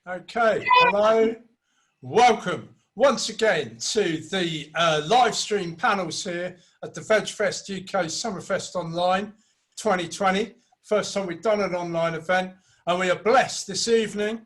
Okay, hello, welcome once again to the live stream panels here at the VegfestUK Summerfest Online 2020. First time we've done an online event, and we are blessed this evening.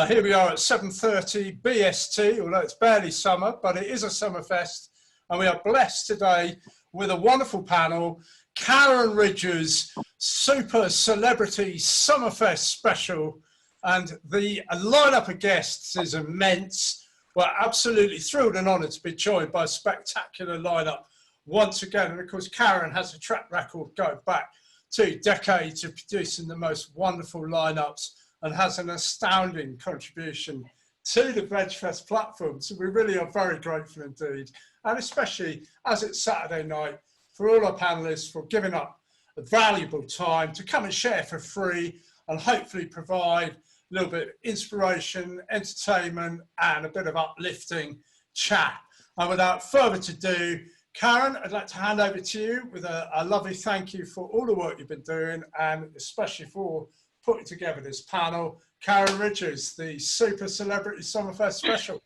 Here we are at 7:30 BST, although it's barely summer, but it is a Summerfest, and we are blessed today with a wonderful panel, Karin Ridger's Super Celebrity Summerfest Special. And the lineup of guests is immense. We're absolutely thrilled and honoured to be joined by a spectacular lineup once again. And of course, Karin has a track record going back 2 decades of producing the most wonderful lineups and has an astounding contribution to the VegFest platform. So we really are very grateful indeed. And especially as it's Saturday night, for all our panellists for giving up a valuable time to come and share for free and hopefully provide a little bit of inspiration, entertainment, and a bit of uplifting chat. And without further ado, Karin, I'd like to hand over to you with a lovely thank you for all the work you've been doing, and especially for putting together this panel. Karin Ridger's, the Super Celebrity Summerfest Special.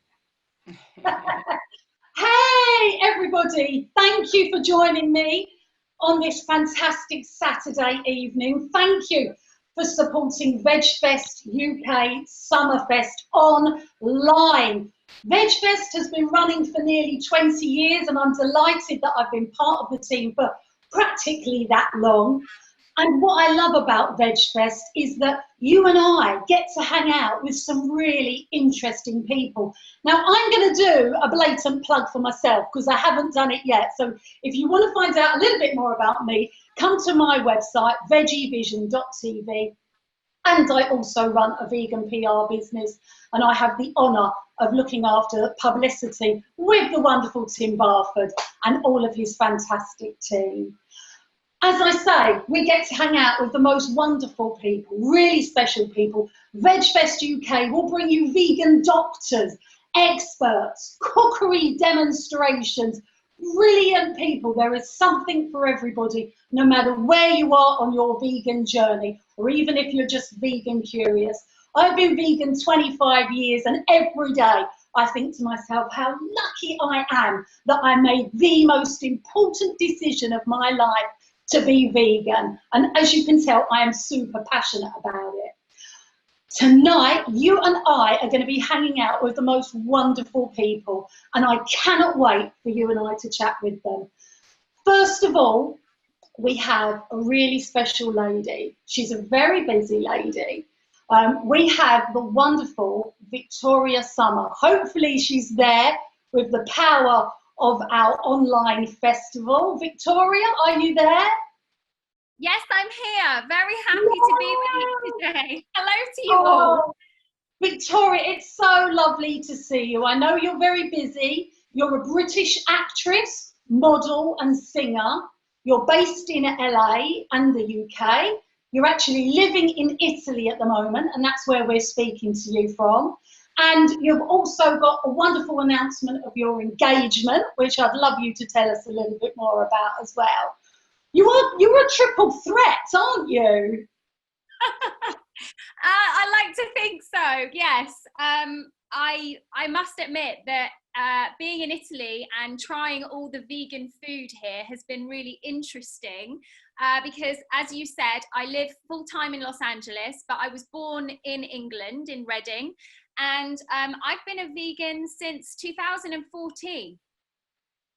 Hey, everybody. Thank you for joining me on this fantastic Saturday evening. Thank you for supporting VegfestUK Summerfest Online. VegFest has been running for nearly 20 years, and I'm delighted that I've been part of the team for practically that long. And what I love about VegFest is that you and I get to hang out with some really interesting people. Now, I'm going to do a blatant plug for myself because I haven't done it yet. So if you want to find out a little bit more about me, come to my website, veggievision.tv. And I also run a vegan PR business, and I have the honour of looking after publicity with the wonderful Tim Barford and all of his fantastic team. As I say, we get to hang out with the most wonderful people, really special people. VegFest UK will bring you vegan doctors, experts, cookery demonstrations, brilliant people. There is something for everybody, no matter where you are on your vegan journey, or even if you're just vegan curious. I've been vegan 25 years, and every day I think to myself how lucky I am that I made the most important decision of my life to be vegan. And as you can tell, I am super passionate about it. Tonight, you and I are going to be hanging out with the most wonderful people, and I cannot wait for you and I to chat with them. First of all, we have a really special lady. She's a very busy lady. We have the wonderful Victoria Summer. Hopefully she's there with the power of our online festival. Victoria, are you there? Yes, I'm here. Very happy to be with you today. Hello to you all. Victoria, it's so lovely to see you. I know you're very busy. You're a British actress, model and singer. You're based in LA and the UK. You're actually living in Italy at the moment, and that's where we're speaking to you from. And you've also got a wonderful announcement of your engagement, which I'd love you to tell us a little bit more about as well. You're a triple threat, aren't you? I like to think so, yes. I must admit that being in Italy and trying all the vegan food here has been really interesting because, as you said, I live full-time in Los Angeles, but I was born in England, in Reading, and I've been a vegan since 2014.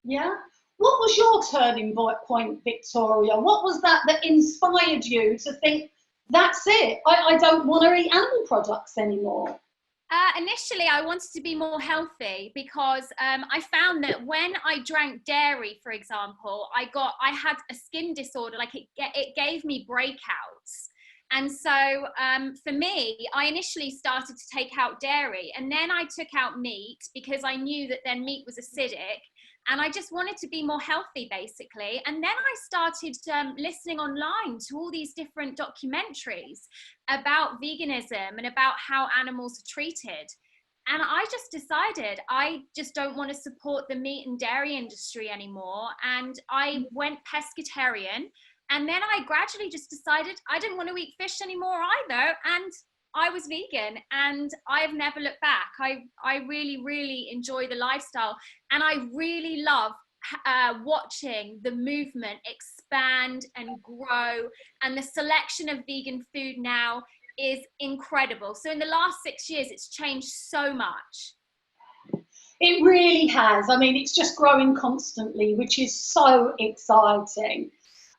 Yeah? What was your turning point, Victoria? What was that inspired you to think, that's it, I don't want to eat animal products anymore? Initially, I wanted to be more healthy because I found that when I drank dairy, for example, I had a skin disorder, like it gave me breakouts. And so for me, I initially started to take out dairy, and then I took out meat because I knew that then meat was acidic. And I just wanted to be more healthy, basically. And then I started listening online to all these different documentaries about veganism and about how animals are treated. And I just decided I just don't want to support the meat and dairy industry anymore. And I went pescatarian. And then I gradually just decided I didn't want to eat fish anymore either. And I was vegan, and I've never looked back. I really, really enjoy the lifestyle, and I really love watching the movement expand and grow, and the selection of vegan food now is incredible. So in the last 6 years, it's changed so much. It really has. I mean, it's just growing constantly, which is so exciting.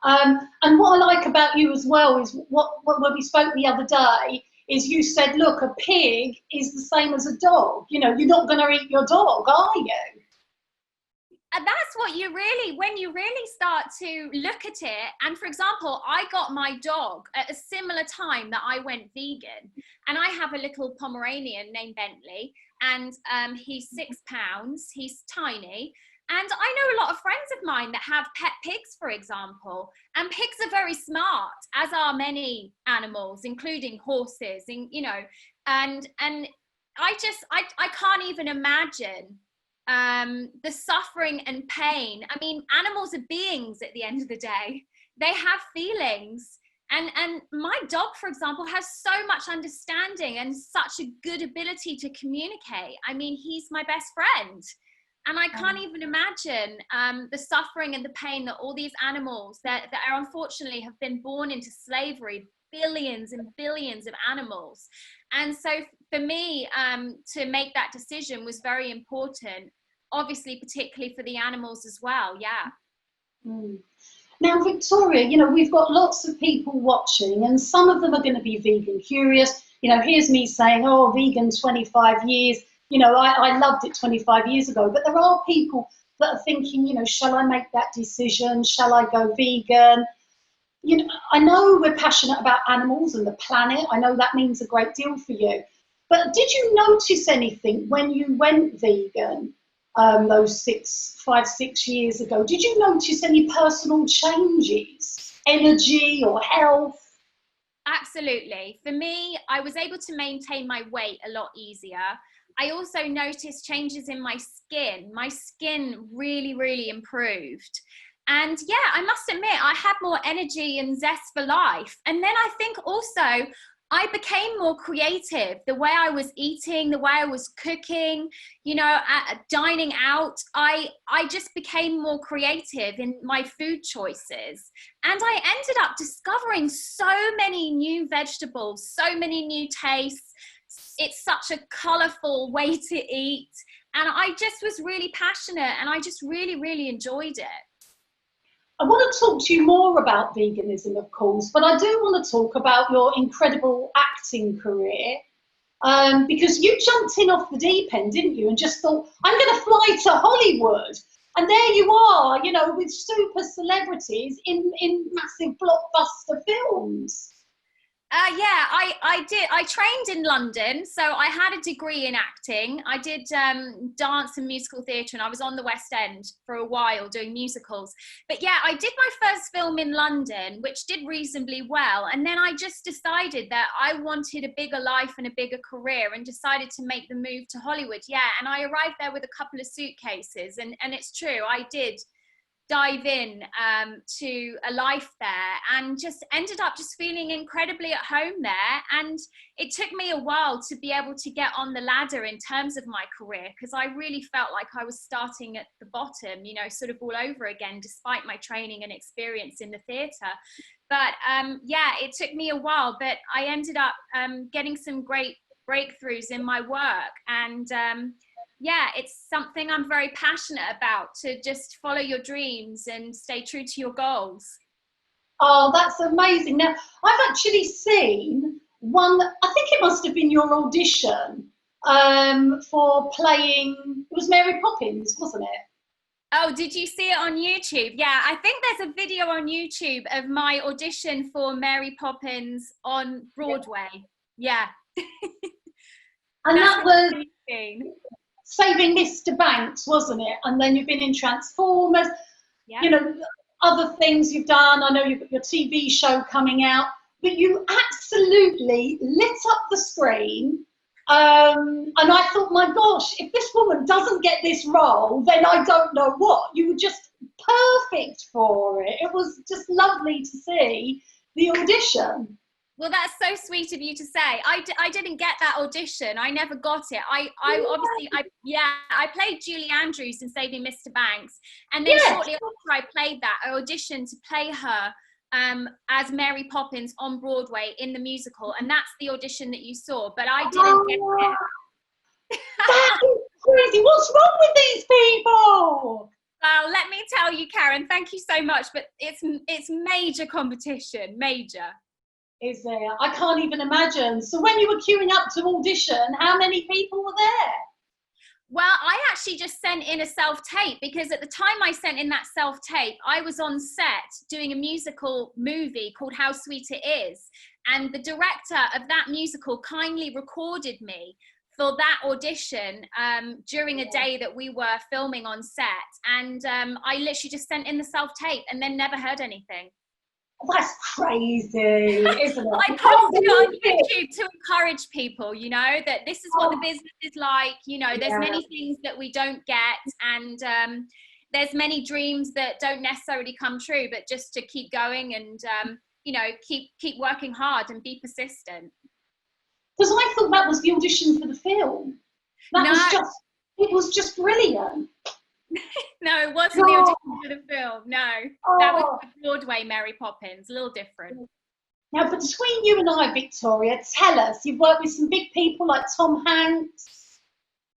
And what I like about you as well is when we spoke the other day, is you said, look, a pig is the same as a dog. You know, you're not going to eat your dog, are you? And that's what you really, when you really start to look at it. And for example, I got my dog at a similar time that I went vegan. And I have a little Pomeranian named Bentley, and he's 6 pounds, he's tiny. And I know a lot of friends of mine that have pet pigs, for example, and pigs are very smart, as are many animals, including horses, and, you know, and I can't even imagine the suffering and pain. I mean, animals are beings at the end of the day. They have feelings. And my dog, for example, has so much understanding and such a good ability to communicate. I mean, he's my best friend. And I can't even imagine the suffering and the pain that all these animals that are unfortunately have been born into slavery, billions and billions of animals. And so for me, to make that decision was very important, obviously, particularly for the animals as well. Yeah. Mm. Now, Victoria, you know, we've got lots of people watching, and some of them are going to be vegan curious. You know, here's me saying, oh, vegan 25 years. You know, I loved it 25 years ago. But there are people that are thinking, you know, shall I make that decision? Shall I go vegan? You know, I know we're passionate about animals and the planet. I know that means a great deal for you. But did you notice anything when you went vegan those 5, 6 years ago? Did you notice any personal changes, energy or health? Absolutely. For me, I was able to maintain my weight a lot easier. I also noticed changes in my skin. My skin really, really improved. And yeah, I must admit, I had more energy and zest for life. And then I think also I became more creative. The way I was eating, the way I was cooking, you know, dining out, I just became more creative in my food choices. And I ended up discovering so many new vegetables, so many new tastes. It's such a colorful way to eat. And I just was really passionate, and I just really, really enjoyed it. I want to talk to you more about veganism, of course, but I do want to talk about your incredible acting career, because you jumped in off the deep end, didn't you, and just thought, I'm going to fly to Hollywood. And there you are, you know, with super celebrities in massive blockbuster films. Yeah, I did. I trained in London, so I had a degree in acting. I did dance and musical theatre, and I was on the West End for a while doing musicals. But yeah, I did my first film in London, which did reasonably well. And then I just decided that I wanted a bigger life and a bigger career, and decided to make the move to Hollywood. Yeah, and I arrived there with a couple of suitcases, and it's true, I did dive in to a life there, and just ended up just feeling incredibly at home there. And it took me a while to be able to get on the ladder in terms of my career, because I really felt like I was starting at the bottom, you know, sort of all over again, despite my training and experience in the theatre. But yeah, it took me a while, but I ended up getting some great breakthroughs in my work. And yeah, it's something I'm very passionate about, to just follow your dreams and stay true to your goals. Oh, that's amazing. Now, I've actually seen one, I think it must have been your audition for playing, it was Mary Poppins, wasn't it? Oh, did you see it on YouTube? Yeah, I think there's a video on YouTube of my audition for Mary Poppins on Broadway. Yeah. And that was amazing. Saving Mr. Banks, wasn't it? And then you've been in Transformers, Yeah. you know, other things you've done. I know you've got your TV show coming out, but you absolutely lit up the screen. And I thought, my gosh, if this woman doesn't get this role, then I don't know what. You were just perfect for it. It was just lovely to see the audition. Well, that's so sweet of you to say. I didn't get that audition. I never got it. I played Julie Andrews in Saving Mr. Banks. And then shortly after I played that, I auditioned to play her as Mary Poppins on Broadway in the musical. And that's the audition that you saw, but I didn't get it. That is crazy. What's wrong with these people? Well, let me tell you, Karen, thank you so much, but it's major competition, major. Is there? I can't even imagine. So when you were queuing up to audition, how many people were there? Well, I actually just sent in a self-tape because at the time I sent in that self-tape, I was on set doing a musical movie called How Sweet It Is. And the director of that musical kindly recorded me for that audition during a day that we were filming on set. And I literally just sent in the self-tape and then never heard anything. That's crazy, isn't it? I posted it on YouTube to encourage people, you know, that this is what the business is like. You know, there's many things that we don't get, and there's many dreams that don't necessarily come true, but just to keep going and, you know, keep working hard and be persistent. Because I thought that was the audition for the film. It was just brilliant. No, it wasn't the audition for the film. No, that was the Broadway Mary Poppins. A little different. Now, between you and I, Victoria, tell us, you've worked with some big people like Tom Hanks,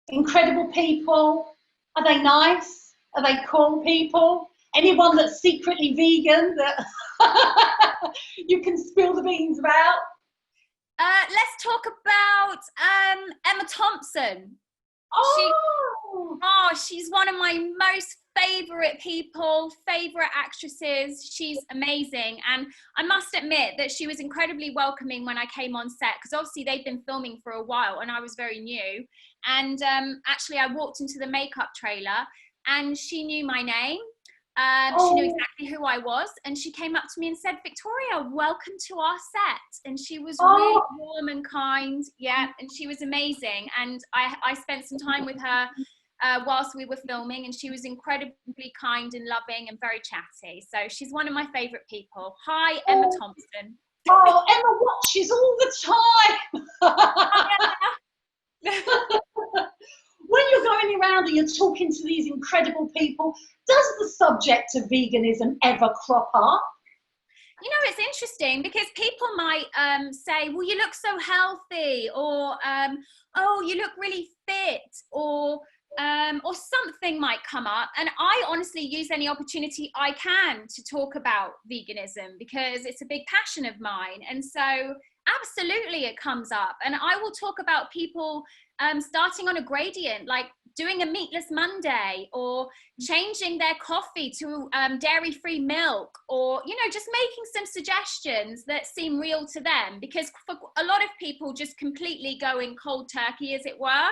incredible people. Are they nice? Are they cool people? Anyone that's secretly vegan that you can spill the beans about? Let's talk about Emma Thompson. She's one of my most favorite people, favorite actresses. She's amazing. And I must admit that she was incredibly welcoming when I came on set, because obviously they'd been filming for a while and I was very new. And actually I walked into the makeup trailer and she knew my name. She knew exactly who I was, and she came up to me and said, "Victoria, welcome to our set." And she was really warm and kind, and she was amazing. And I spent some time with her whilst we were filming, and she was incredibly kind and loving and very chatty. So she's one of my favourite people. Hi, Emma Thompson. Oh, Emma watches all the time. When you're going around and you're talking to these incredible people, does the subject of veganism ever crop up? You know, it's interesting because people might say, well, you look so healthy, or, oh, you look really fit, or something might come up. And I honestly use any opportunity I can to talk about veganism because it's a big passion of mine. And so absolutely it comes up. And I will talk about people starting on a gradient, like doing a meatless Monday, or changing their coffee to dairy-free milk, or, you know, just making some suggestions that seem real to them. Because for a lot of people, just completely going cold turkey, as it were,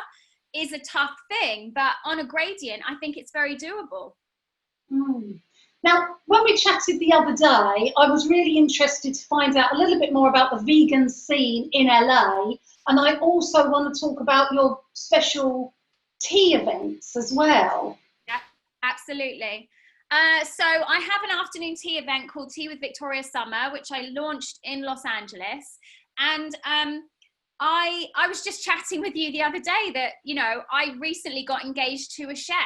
is a tough thing. But on a gradient, I think it's very doable. Now, when we chatted the other day, I was really interested to find out a little bit more about the vegan scene in LA. And I also want to talk about your special tea events as well. Yeah, absolutely. So I have an afternoon tea event called Tea with Victoria Summer, which I launched in Los Angeles. And I was just chatting with you the other day that, you know, I recently got engaged to a chef,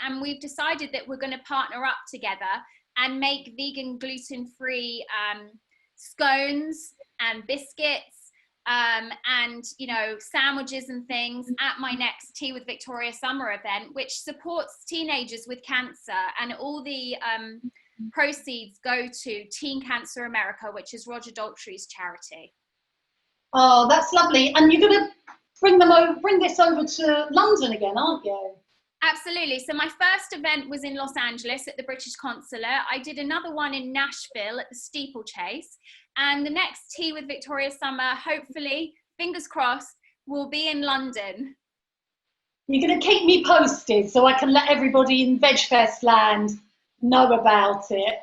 and we've decided that we're going to partner up together and make vegan, gluten-free scones and biscuits and, you know, sandwiches and things at my next Tea with Victoria Summer event, which supports teenagers with cancer. And all the proceeds go to Teen Cancer America, which is Roger Daltrey's charity. Oh, that's lovely. And you're going to bring this over to London again, aren't you? Absolutely. So my first event was in Los Angeles at the British Consulate. I did another one in Nashville at the Steeplechase. And the next Tea with Victoria Summer, hopefully, fingers crossed, will be in London. You're going to keep me posted so I can let everybody in VegFest land know about it.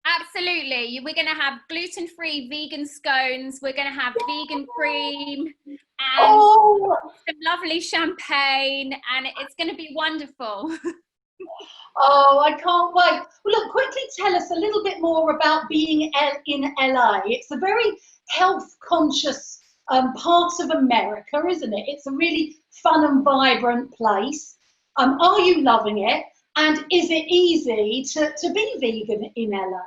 Absolutely. We're going to have gluten-free vegan scones. We're going to have vegan cream and some lovely champagne, and it's going to be wonderful. Oh, I can't wait. Well, look, quickly tell us a little bit more about being in LA. It's a very health conscious part of America, isn't it? It's a really fun and vibrant place. Are you loving it? And is it easy to be vegan in LA?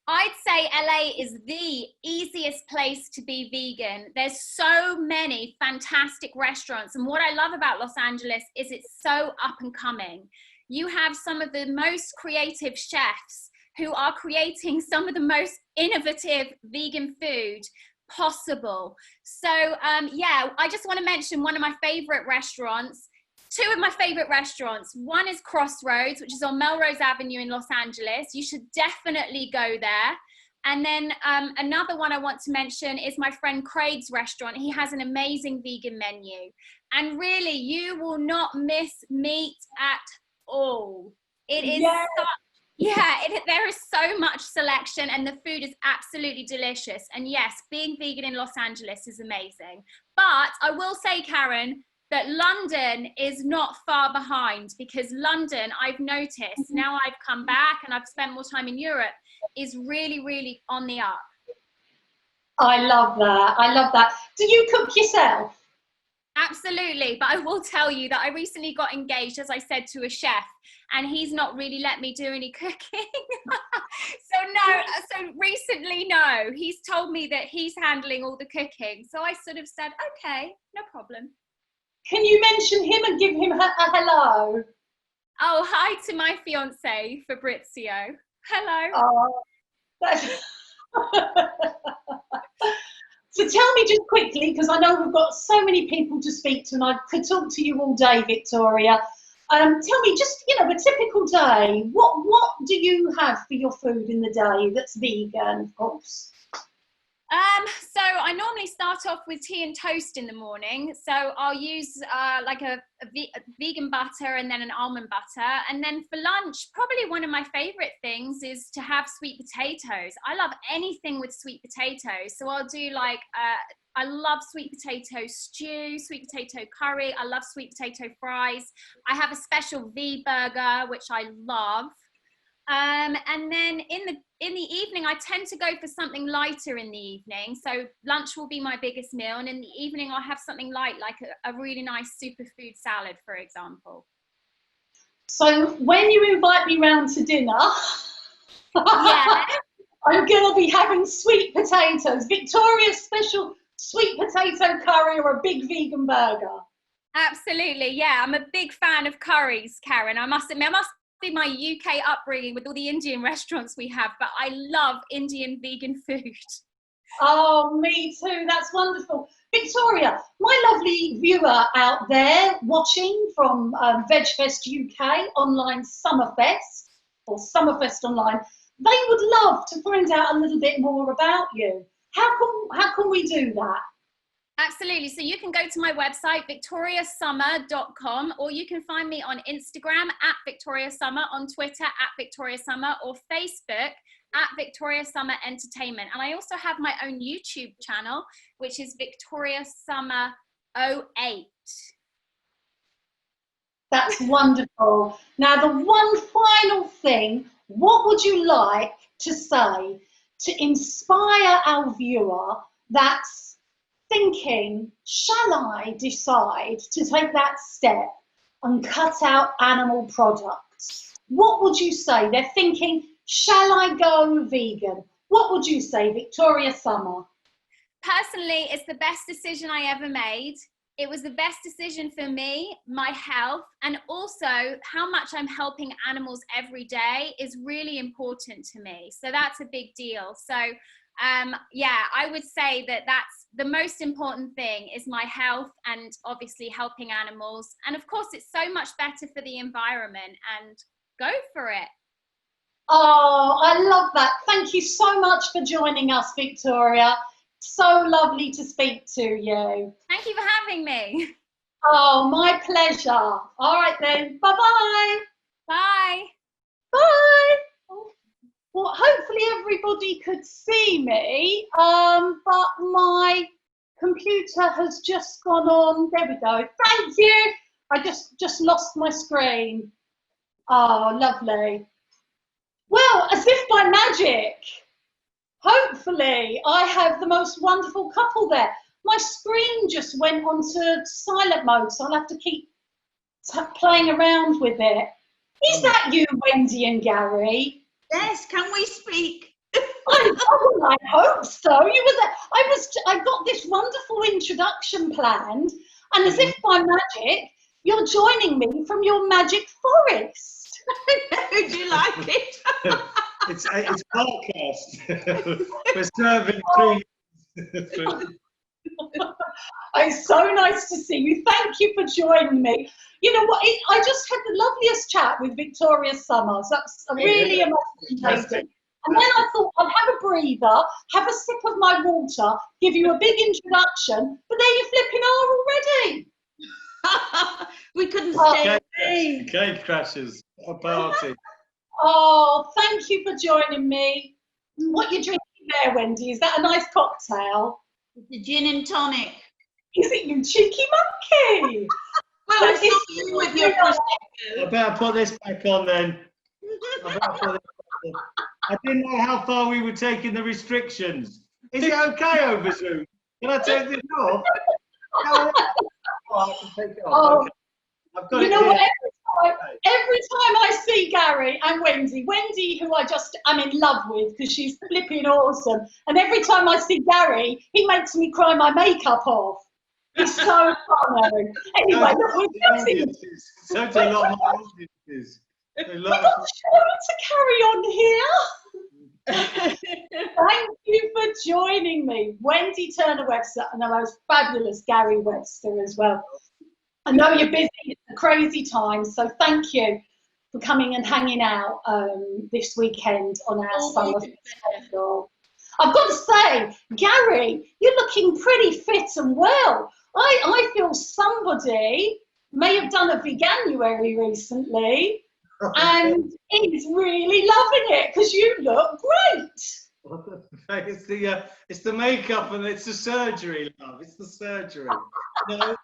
I'd say LA is the easiest place to be vegan. There's so many fantastic restaurants. And what I love about Los Angeles is it's so up and coming. You have some of the most creative chefs who are creating some of the most innovative vegan food possible. So yeah, I just want to mention one of my favorite restaurants. Two of my favorite restaurants. One is Crossroads, which is on Melrose Avenue in Los Angeles. You should definitely go there. And then another one I want to mention is my friend Craig's restaurant. He has an amazing vegan menu. And really, you will not miss meat at all. It is there is so much selection and the food is absolutely delicious. And yes, being vegan in Los Angeles is amazing. But I will say, Karin, that London is not far behind, because London, I've noticed, now I've come back and I've spent more time in Europe, is really, really on the up. I love that. I love that. Do you cook yourself? Absolutely. But I will tell you that I recently got engaged, as I said, to a chef, and he's not really let me do any cooking. So recently, no. He's told me that he's handling all the cooking. So I sort of said, okay, no problem. Can you mention him and give him a hello? Oh, hi to my fiance, Fabrizio. Hello. Oh, so tell me just quickly, because I know we've got so many people to speak to and I could talk to you all day, Victoria. Tell me just, a typical day. What do you have for your food in the day that's vegan, of course? So I normally start off with tea and toast in the morning. So I'll use like a vegan butter and then an almond butter. And then for lunch, probably one of my favorite things is to have sweet potatoes. I love anything with sweet potatoes. So I'll do like, I love sweet potato stew, sweet potato curry. I love sweet potato fries. I have a special V burger, which I love. And then in the evening, I tend to go for something lighter in the evening. So lunch will be my biggest meal. And in the evening, I'll have something light, like a really nice superfood salad, for example. So when you invite me round to dinner, yeah, I'm going to be having sweet potatoes, Victoria's special sweet potato curry or a big vegan burger. Absolutely. Yeah, I'm a big fan of curries, Karin. I must admit, be my UK upbringing with all the Indian restaurants we have, but I love Indian vegan food. Oh, me too. That's wonderful. Victoria, my lovely viewer out there watching from VegfestUK Online Summerfest, or Summerfest Online, they would love to find out a little bit more about you. How can we do that? Absolutely. So you can go to my website, victoriasummer.com, or you can find me on Instagram @VictoriaSummer, on Twitter @VictoriaSummer, or Facebook @VictoriaSummerEntertainment. And I also have my own YouTube channel, which is VictoriaSummer08. That's wonderful. Now, the one final thing, what would you like to say to inspire our viewer that's thinking, shall I decide to take that step and cut out animal products? What would you say? They're thinking, shall I go vegan? What would you say, Victoria Summer? Personally, it's the best decision I ever made. It was the best decision for me, my health, and also how much I'm helping animals every day is really important to me. So that's a big deal. So yeah, I would say that that's the most important thing, is my health and obviously helping animals. And of course, it's so much better for the environment, and go for it. Oh, I love that. Thank you so much for joining us, Victoria. So lovely to speak to you. Thank you for having me. Oh, my pleasure. All right then. Bye-bye. Bye. Bye. Well, hopefully everybody could see me, but my computer has just gone on. There we go. Thank you. I just lost my screen. Oh, lovely. Well, as if by magic, Hopefully, I have the most wonderful couple there. My screen just went onto silent mode, so I'll have to keep playing around with it. Is that you, Wendy and Gary? Yes, can we speak? I hope so. You were there. I got this wonderful introduction planned, and as if by magic, you're joining me from your magic forest. Do you like it? It's podcast. We're serving food. It's so nice to see you. Thank you for joining me. You know what? I just had the loveliest chat with Victoria Summers. That's a really amazing lady. And then I thought I'd have a breather, have a sip of my water, give you a big introduction, but there you flipping are already. We couldn't stay away. Cake crashers. A party. Oh, thank you for joining me. What you drinking there, Wendy? Is that a nice cocktail? The gin and tonic. Is it you cheeky monkey? Well, That it's is not you with your prosecco. I better put this back on then. I didn't know how far we were taking the restrictions. Is it okay over Zoom? Can I take this off? Oh, I can take it off. Oh, Okay. I've got you it know here. what? Every time I see Gary and Wendy, who I just am in love with because she's flipping awesome, and every time I see Gary, he makes me cry my makeup off. He's so funny. Anyway, look, we're getting. So do a lot of my audiences. We've got the show to carry on here. Thank you for joining me, Wendy Turner-Webster, and the most fabulous Gary Webster as well. I know you're busy, it's a crazy time, so thank you for coming and hanging out this weekend on our summer festival. I've got to say, Gary, you're looking pretty fit and well. I feel somebody may have done a veganuary recently and is really loving it because you look great. It's the makeup and it's the surgery, love. It's the surgery. No,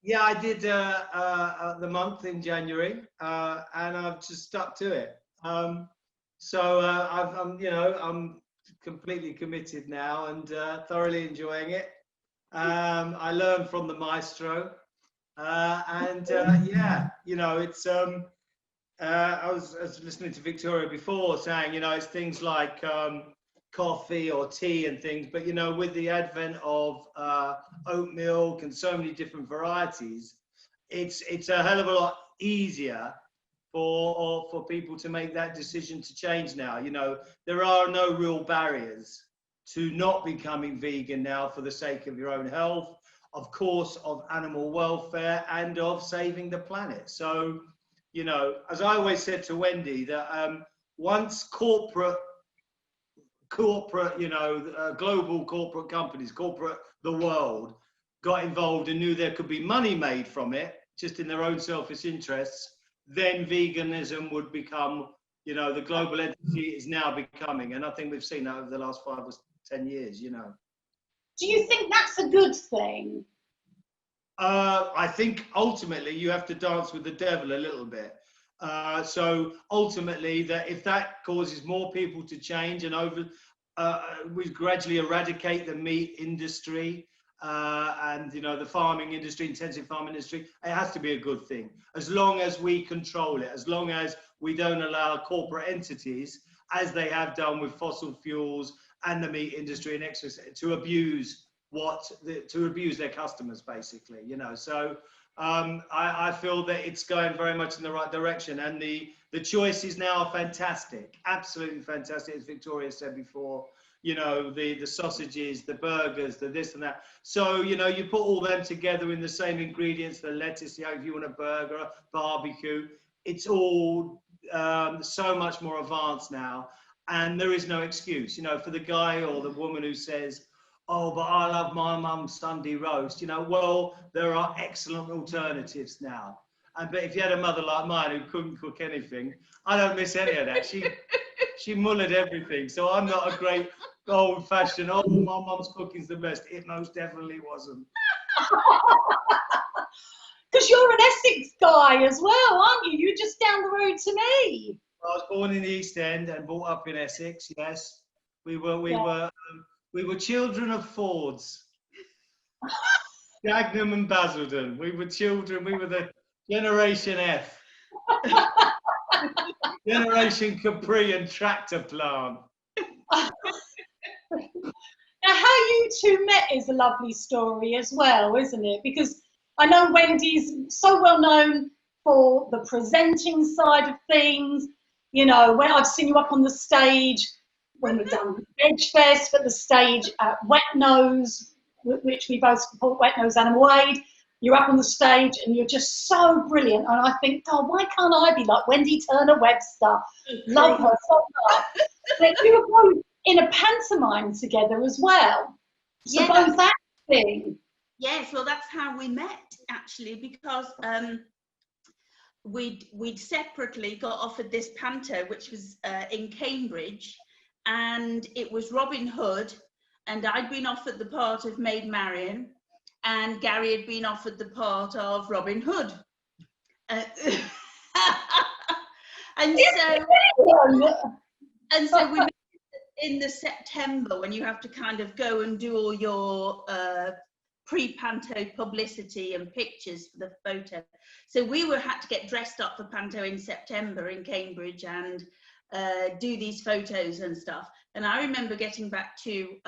yeah, I did the month in January, and I've just stuck to it. So I'm completely committed now and thoroughly enjoying it. I learned from the maestro, and yeah, it's. I was listening to Victoria before saying, it's things like coffee or tea and things, but with the advent of oat milk and so many different varieties, it's a hell of a lot easier for people to make that decision to change now. There are no real barriers to not becoming vegan now for the sake of your own health, of course, of animal welfare and of saving the planet. So, as I always said to Wendy, that once corporate, global corporate companies, the world, got involved and knew there could be money made from it, just in their own selfish interests, then veganism would become, the global entity is now becoming. And I think we've seen that over the last 5 or 10 years, Do you think that's a good thing? I think ultimately you have to dance with the devil a little bit. So ultimately, that if that causes more people to change and we gradually eradicate the meat industry and the farming industry, intensive farming industry, it has to be a good thing. As long as we control it, as long as we don't allow corporate entities, as they have done with fossil fuels and the meat industry and excess, to abuse their customers, basically. So I feel that it's going very much in the right direction, and the choices now are fantastic, absolutely fantastic, as Victoria said before. The sausages, the burgers, the this and that. So you put all them together in the same ingredients, the lettuce, if you want a burger, a barbecue, it's all so much more advanced now, and there is no excuse, for the guy or the woman who says, oh, but I love my mum's Sunday roast. Well, there are excellent alternatives now. But if you had a mother like mine who couldn't cook anything, I don't miss any of that. She mullered everything. So I'm not a great old-fashioned, oh, my mum's cooking's the best. It most definitely wasn't. Because you're an Essex guy as well, aren't you? You're just down the road to me. I was born in the East End and brought up in Essex, yes. We were children of Fords. Dagenham and Basildon. We were children. We were the Generation F. Generation Capri and Tractor Plant. Now, how you two met is a lovely story as well, isn't it? Because I know Wendy's so well known for the presenting side of things. You know, when I've seen you up on the stage, when we've done VegFest, but the stage at Wet Nose, which we both support, Wet Nose Animal Aid. You're up on the stage and you're just so brilliant. And I think, God, why can't I be like Wendy Turner-Webster? Love her so much. But you were both in a pantomime together as well. So Yeah, both acting. Yes, well, that's how we met, actually, because we'd separately got offered this panto, which was in Cambridge, and it was Robin Hood, and I'd been offered the part of Maid Marian, and Gary had been offered the part of Robin Hood. And so we met in the September, when you have to kind of go and do all your pre-panto publicity and pictures for the photo. So we had to get dressed up for panto in September in Cambridge and do these photos and stuff. And I remember getting back to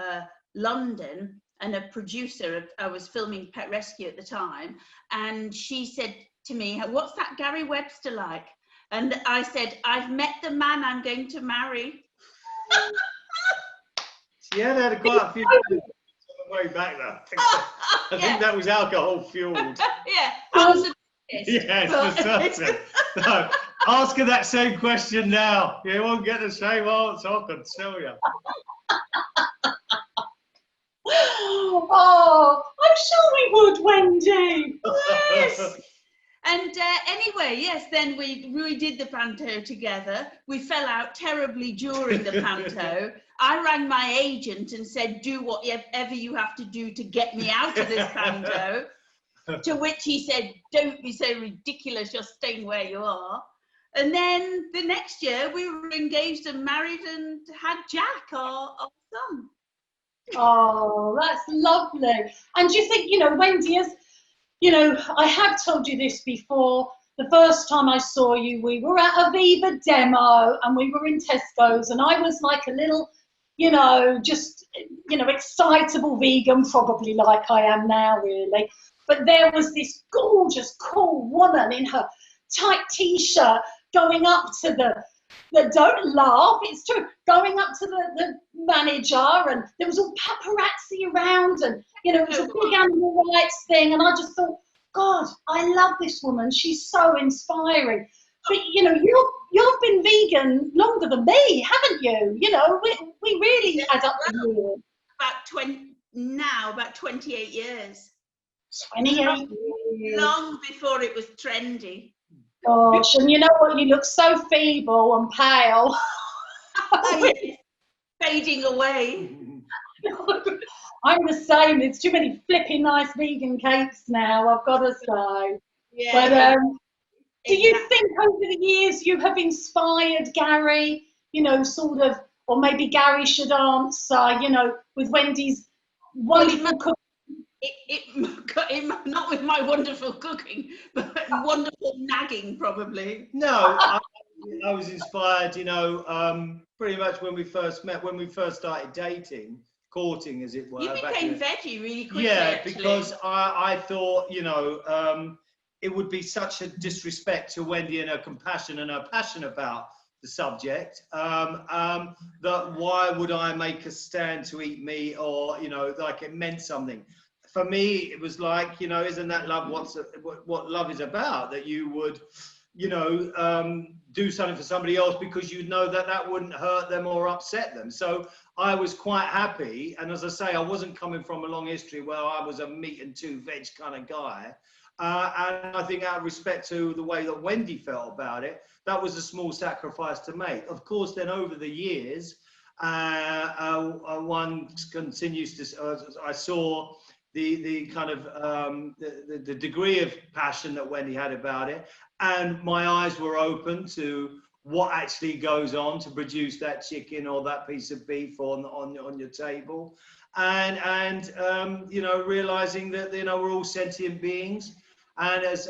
London, and a producer, I was filming Pet Rescue at the time, and she said to me, "What's that Gary Webster like?" And I said, "I've met the man I'm going to marry." She had quite a few on the way back there. I think that was alcohol fueled. Yeah, I was yes, for certain. No, ask her that same question now. You won't get the same answer, I can tell you. Oh, I'm sure we would, Wendy. Yes. And anyway, yes, then we did the panto together. We fell out terribly during the panto. I rang my agent and said, "Do whatever you have to do to get me out of this panto." To which he said, "Don't be so ridiculous, you're staying where you are." And then the next year we were engaged and married and had Jack, our son. Oh, that's lovely. And do you think, you know, Wendy, as you know, I have told you this before, the first time I saw you, we were at a Viva demo and we were in Tesco's, and I was like a little, you know, just, you know, excitable vegan, probably like I am now, really. But there was this gorgeous, cool woman in her tight t-shirt going up to the don't laugh, it's true, going up to the manager, and there was all paparazzi around, and, you know, it was a big animal rights thing, and I just thought, God, I love this woman, she's so inspiring. But, you know, you've been vegan longer than me, haven't you? You know, we really had up to you. About 28 years. 28 years. Long before it was trendy. Gosh, and you know what? You look so feeble and pale. Fading away. I'm the same. There's too many flipping nice vegan cakes now, I've got to say. Yeah. But do you think over the years you have inspired Gary, you know, sort of, or maybe Gary should answer, you know, with Wendy's wonderful cooking? Not with my wonderful cooking, but wonderful nagging, probably. No, I was inspired, you know, pretty much when we first met, when we first started dating, courting, as it were. You became veggie really quickly. Yeah, actually. because I thought, you know, it would be such a disrespect to Wendy and her compassion and her passion about the subject, that why would I make a stand to eat meat, or, you know, like it meant something. For me, it was like, you know, isn't that love what love is about? That you would, you know, do something for somebody else because you know that wouldn't hurt them or upset them. So I was quite happy. And as I say, I wasn't coming from a long history where I was a meat and two veg kind of guy. And I think out of respect to the way that Wendy felt about it, that was a small sacrifice to make. Of course, then over the years, one continues to, I saw the kind of the degree of passion that Wendy had about it, and my eyes were open to what actually goes on to produce that chicken or that piece of beef on your table, and you know, realizing that, you know, we're all sentient beings, and as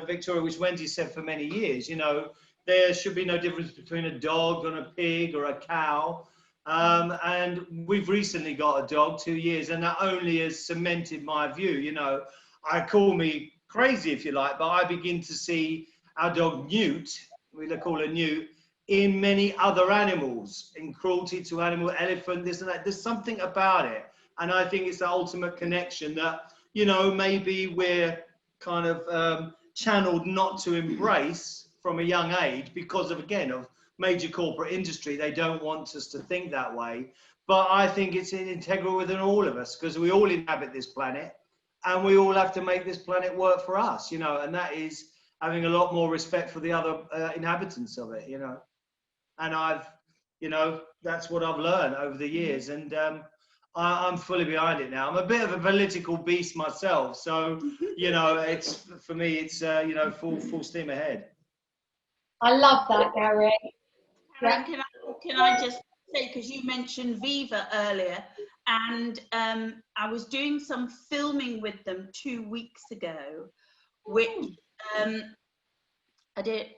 Victoria, which Wendy said for many years, you know, there should be no difference between a dog and a pig or a cow. And we've recently got a dog, 2 years, and that only has cemented my view. You know, I call me crazy if you like, but I begin to see our dog Newt, we call her Newt, in many other animals, in cruelty to animal, elephant, this and that. There's something about it, and I think it's the ultimate connection that, you know, maybe we're kind of channeled not to embrace from a young age because of, again, of major corporate industry. They don't want us to think that way, but I think it's integral within all of us, because we all inhabit this planet and we all have to make this planet work for us, you know, and that is having a lot more respect for the other inhabitants of it, you know. And I've, you know, that's what I've learned over the years, and I'm fully behind it now. I'm a bit of a political beast myself, so, you know, it's, for me, it's, you know, full steam ahead. I love that, Gary. Karin, can I just say, because you mentioned Viva earlier, and I was doing some filming with them 2 weeks ago, which I did,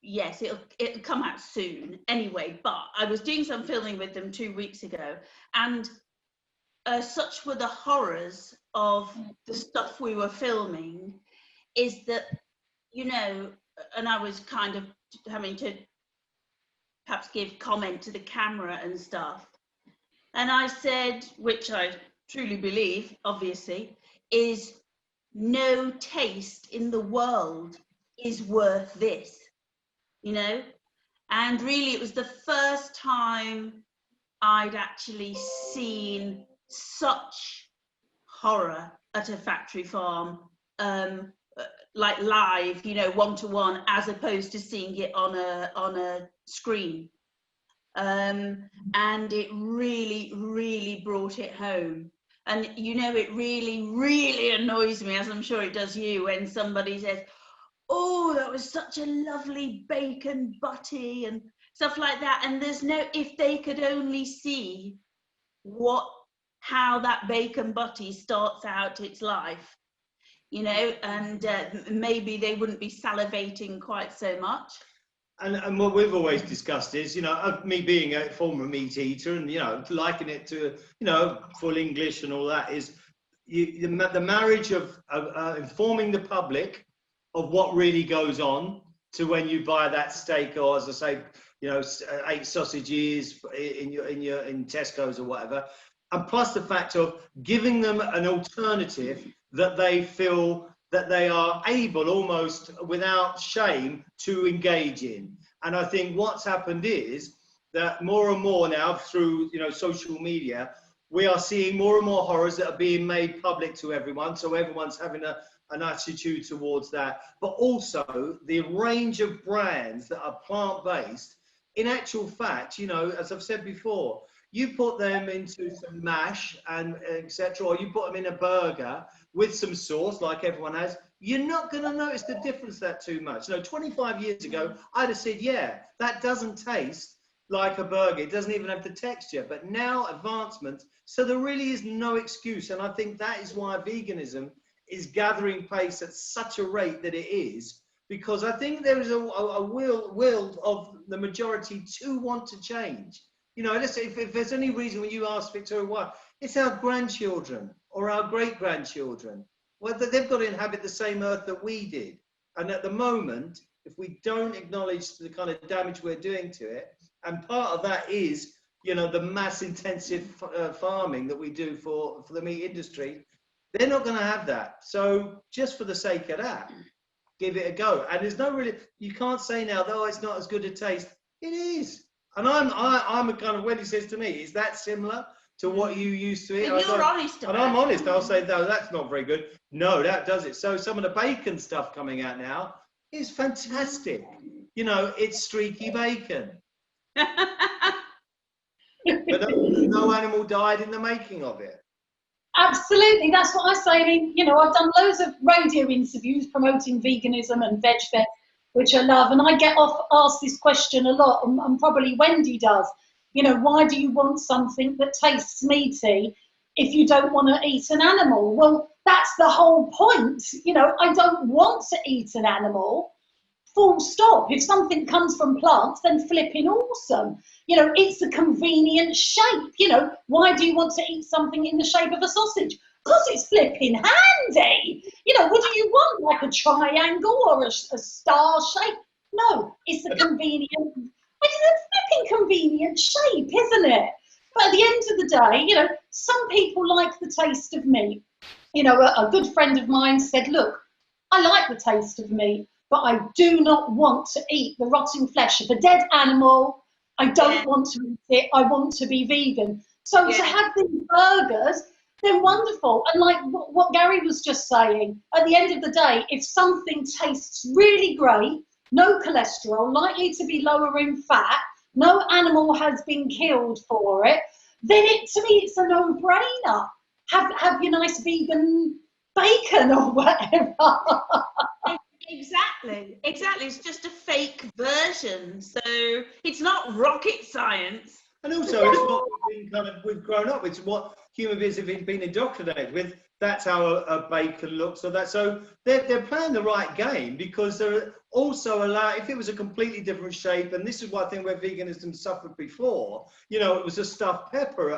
yes, it'll come out soon anyway, but I was doing some filming with them 2 weeks ago, and such were the horrors of the stuff we were filming, is that, you know, and I was kind of having to perhaps give comment to the camera and stuff. And I said, which I truly believe, obviously, is no taste in the world is worth this, you know? And really, it was the first time I'd actually seen such horror at a factory farm, like live, you know, one-to-one, as opposed to seeing it on a screen. And it really brought it home. And, you know, it really annoys me, as I'm sure it does you, when somebody says, oh, that was such a lovely bacon butty and stuff like that. And there's no, if they could only see how that bacon butty starts out its life, you know, and maybe they wouldn't be salivating quite so much. And what we've always discussed is, you know, me being a former meat eater and, you know, liking it to, you know, full English and all that, is the marriage of informing the public of what really goes on to when you buy that steak, or, as I say, you know, 8 sausages in Tesco's or whatever, and plus the fact of giving them an alternative that they feel that they are able, almost without shame, to engage in. And I think what's happened is that more and more now, through, you know, social media, we are seeing more and more horrors that are being made public to everyone, so everyone's having an attitude towards that. But also the range of brands that are plant-based, in actual fact, you know, as I've said before, you put them into some mash and etc., or you put them in a burger with some sauce like everyone has, you're not going to notice the difference that too much. You know, 25 years ago, I'd have said, yeah, that doesn't taste like a burger. It doesn't even have the texture. But now, advancements, so there really is no excuse. And I think that is why veganism is gathering pace at such a rate that it is, because I think there is a will of the majority to want to change. You know, listen, if there's any reason when you ask Victoria why, it's our grandchildren or our great-grandchildren. Well, they've got to inhabit the same earth that we did. And at the moment, if we don't acknowledge the kind of damage we're doing to it, and part of that is, you know, the mass intensive farming that we do for the meat industry, they're not going to have that. So just for the sake of that, give it a go. And there's no really, you can't say now, though, it's not as good a taste. It is. And I'm a kind of, Wendy says to me, is that similar to what you used to eat? And you're honest. And I'm honest. I'll say, no, that's not very good. No, that does it. So some of the bacon stuff coming out now is fantastic. You know, it's streaky bacon. But no animal died in the making of it. Absolutely, that's what I say. I mean, you know, I've done loads of radio interviews promoting veganism and VegFest, which I love. And I get asked this question a lot, and probably Wendy does. You know, why do you want something that tastes meaty if you don't want to eat an animal? Well, that's the whole point. You know, I don't want to eat an animal. Full stop. If something comes from plants, then flipping awesome. You know, it's a convenient shape. You know, why do you want to eat something in the shape of a sausage? Because it's flipping handy. You know, what do you want? Like a triangle or a star shape? No, it's a convenient, it's a flipping convenient shape, isn't it? But at the end of the day, you know, some people like the taste of meat. You know, a good friend of mine said, look, I like the taste of meat, but I do not want to eat the rotting flesh of a dead animal. I don't want to eat it. I want to be vegan. So to have these burgers, they're wonderful. And like what Gary was just saying, at the end of the day, if something tastes really great, no cholesterol, likely to be lower in fat, no animal has been killed for it, then to me it's a no-brainer. Have your nice vegan bacon or whatever. Exactly. It's just a fake version. So it's not rocket science. And also, it's what we've grown up with. It's what human beings have been indoctrinated with. That's how a bacon looks. So they're playing the right game, because they're also if it was a completely different shape, and this is one thing where veganism suffered before. You know, it was a stuffed pepper,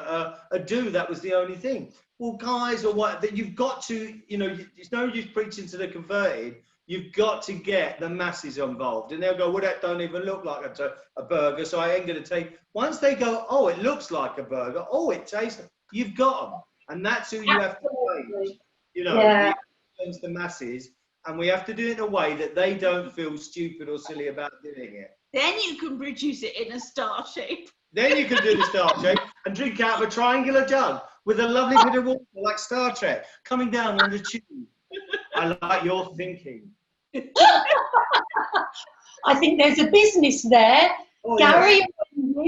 a do. That was the only thing. Well, guys, or what? That you've got to, you know, it's no use preaching to the converted. You've got to get the masses involved, and they'll go, well, that don't even look like a burger, so I ain't going to take. Once they go, oh, it looks like a burger, oh, it tastes, you've got them, and that's who you have to change. You know, change the masses, and we have to do it in a way that they don't feel stupid or silly about doing it. Then you can produce it in a star shape. Then you can do the star shape and drink out of a triangular jug with a lovely bit of water, like Star Trek, coming down on the tube. I like your thinking. I think there's a business there. Oh, Gary,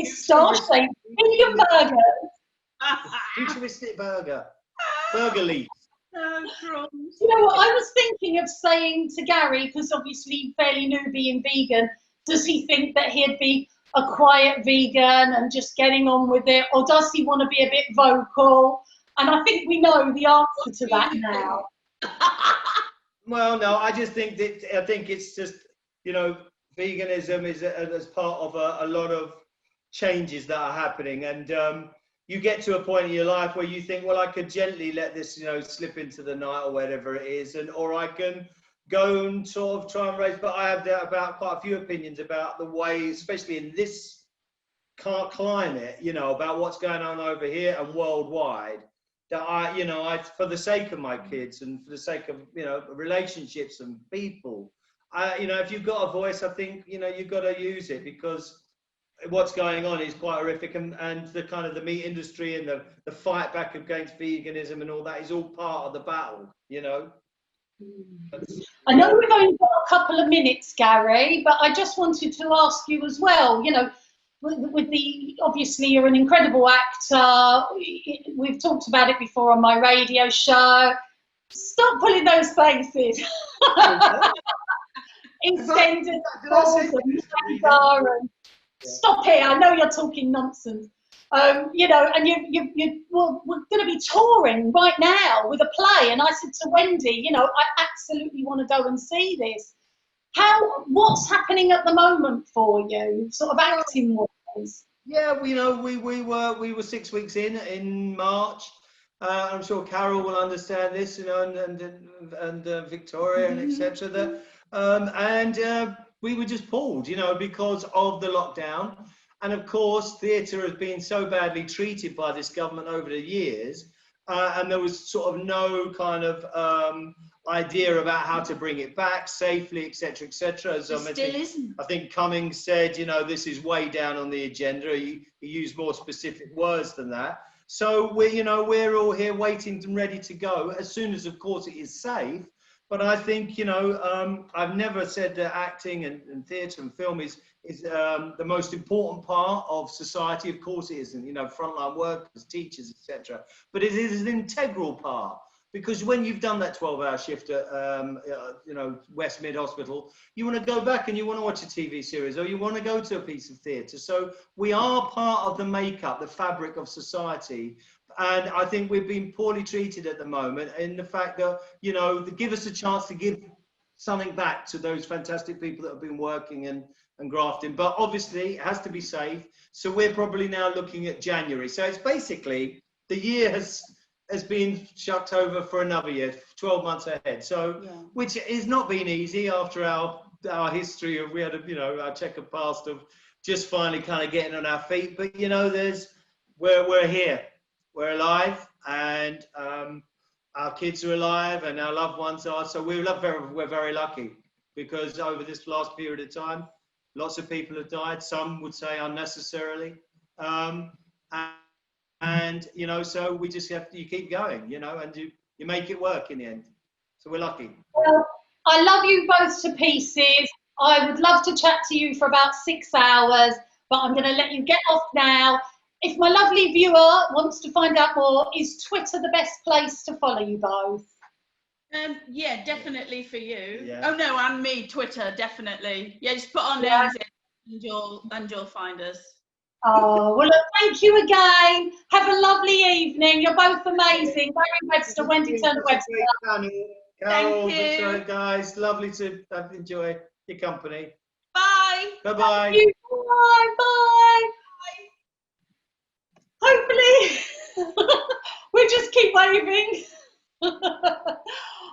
star shape vegan burgers. Futuristic burger leaves. You know what? I was thinking of saying to Gary, because obviously fairly new being vegan, does he think that he'd be a quiet vegan and just getting on with it, or does he want to be a bit vocal? And I think we know the answer to that now. Well, no, I just think that, I think it's just, you know, veganism is as part of a lot of changes that are happening, and you get to a point in your life where you think, well, I could gently let this, you know, slip into the night or whatever it is, or I can go and sort of try and raise. But I have about quite a few opinions about the way, especially in this climate, you know, about what's going on over here and worldwide. That you know, for the sake of my kids and for the sake of, you know, relationships and people, you know, if you've got a voice, I think, you know, you've got to use it, because what's going on is quite horrific, and the kind of the meat industry and the fight back against veganism and all that is all part of the battle, you know. I know we've only got a couple of minutes, Gary, but I just wanted to ask you as well, you know, with the, obviously you're an incredible actor. We've talked about it before on my radio show. Stop pulling those faces. Extended stop it. I know you're talking nonsense. You know, and we're going to be touring right now with a play. And I said to Wendy, you know, I absolutely want to go and see this. What's happening at the moment for you, sort of acting wise? Yeah, you know, we were 6 weeks in March. I'm sure Carol will understand this, you know, and Victoria and etc. That we were just pulled, you know, because of the lockdown. And of course, theatre has been so badly treated by this government over the years, and there was sort of no kind of idea about how to bring it back safely, etc., etc. As I think Cummings said, you know, this is way down on the agenda. He used more specific words than that. So we're all here waiting and ready to go as soon as, of course, it is safe. But I think, you know, I've never said that acting and theatre and film is the most important part of society. Of course it isn't, you know, frontline workers, teachers, etc. But it is an integral part. Because when you've done that 12-hour shift at, you know, West Mid Hospital, you want to go back and you want to watch a TV series, or you want to go to a piece of theatre. So we are part of the makeup, the fabric of society. And I think we've been poorly treated at the moment in the fact that, you know, give us a chance to give something back to those fantastic people that have been working and grafting. But obviously it has to be safe. So we're probably now looking at January. So it's basically the year has been chucked over for another year, 12 months ahead. So, yeah. Which has not been easy after our history of, we had a, you know, our checkered past of just finally kind of getting on our feet. But, you know, we're here, we're alive, and our kids are alive and our loved ones are. So we're very lucky, because over this last period of time, lots of people have died. Some would say unnecessarily. And you know, so we just you keep going, you know, and you make it work in the end. So we're lucky. Well, I love you both to pieces. I would love to chat to you for about 6 hours, but I'm going to let you get off now. If my lovely viewer wants to find out more, is Twitter the best place to follow you both? Yeah, definitely for you. Yeah. Oh no, and me, Twitter, definitely. Yeah, just put our names in and you'll find us. Oh, well, look, thank you again. Have a lovely evening. You're both amazing. Bateman-Webster, Wendy, Turner-Webster. Thank you. Guys, lovely to enjoy your company. Bye. Bye-bye. Bye. Bye. Hopefully, we'll just keep waving.